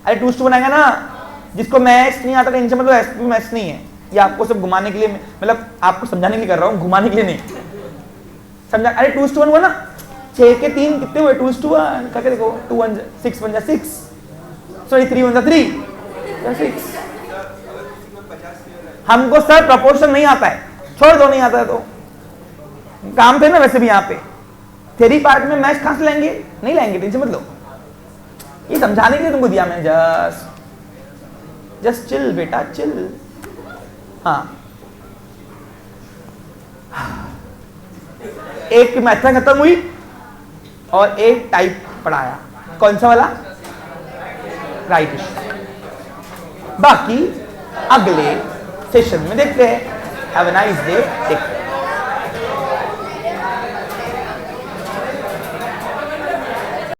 अरे 2:1 आएगा ना। जिसको मैथ्स नहीं आता टेंशन मतलब एसपी मैथ्स नहीं है, ये आपको सब घुमाने के लिए, मतलब आपको समझाने के लिए कर रहा हूँ, घुमाने के लिए नहीं समझा। अरे 2:1 हुआ ना, 6 के 3 कितने हुए? 2:1 करके देखो, 2 1 6 1 6, सॉरी 3 1 3 6। हमको सर प्रपोर्शन नहीं आता है, छोड़ दो, नहीं आता है तो काम थे ना वैसे भी यहाँ पे। थ्योरी पार्ट में मैथ्स कहां से लाएंगे? नहीं लाएंगे, टेंशन मत लो, ये समझाने के लिए तुमको दिया मैंने। जस्ट चिल बेटा, चिल। हाँ एक मैथड खत्म हुई और एक टाइप पढ़ाया, कौन सा वाला? Right issue. बाकी अगले सेशन में देखते हैं। Have a nice day.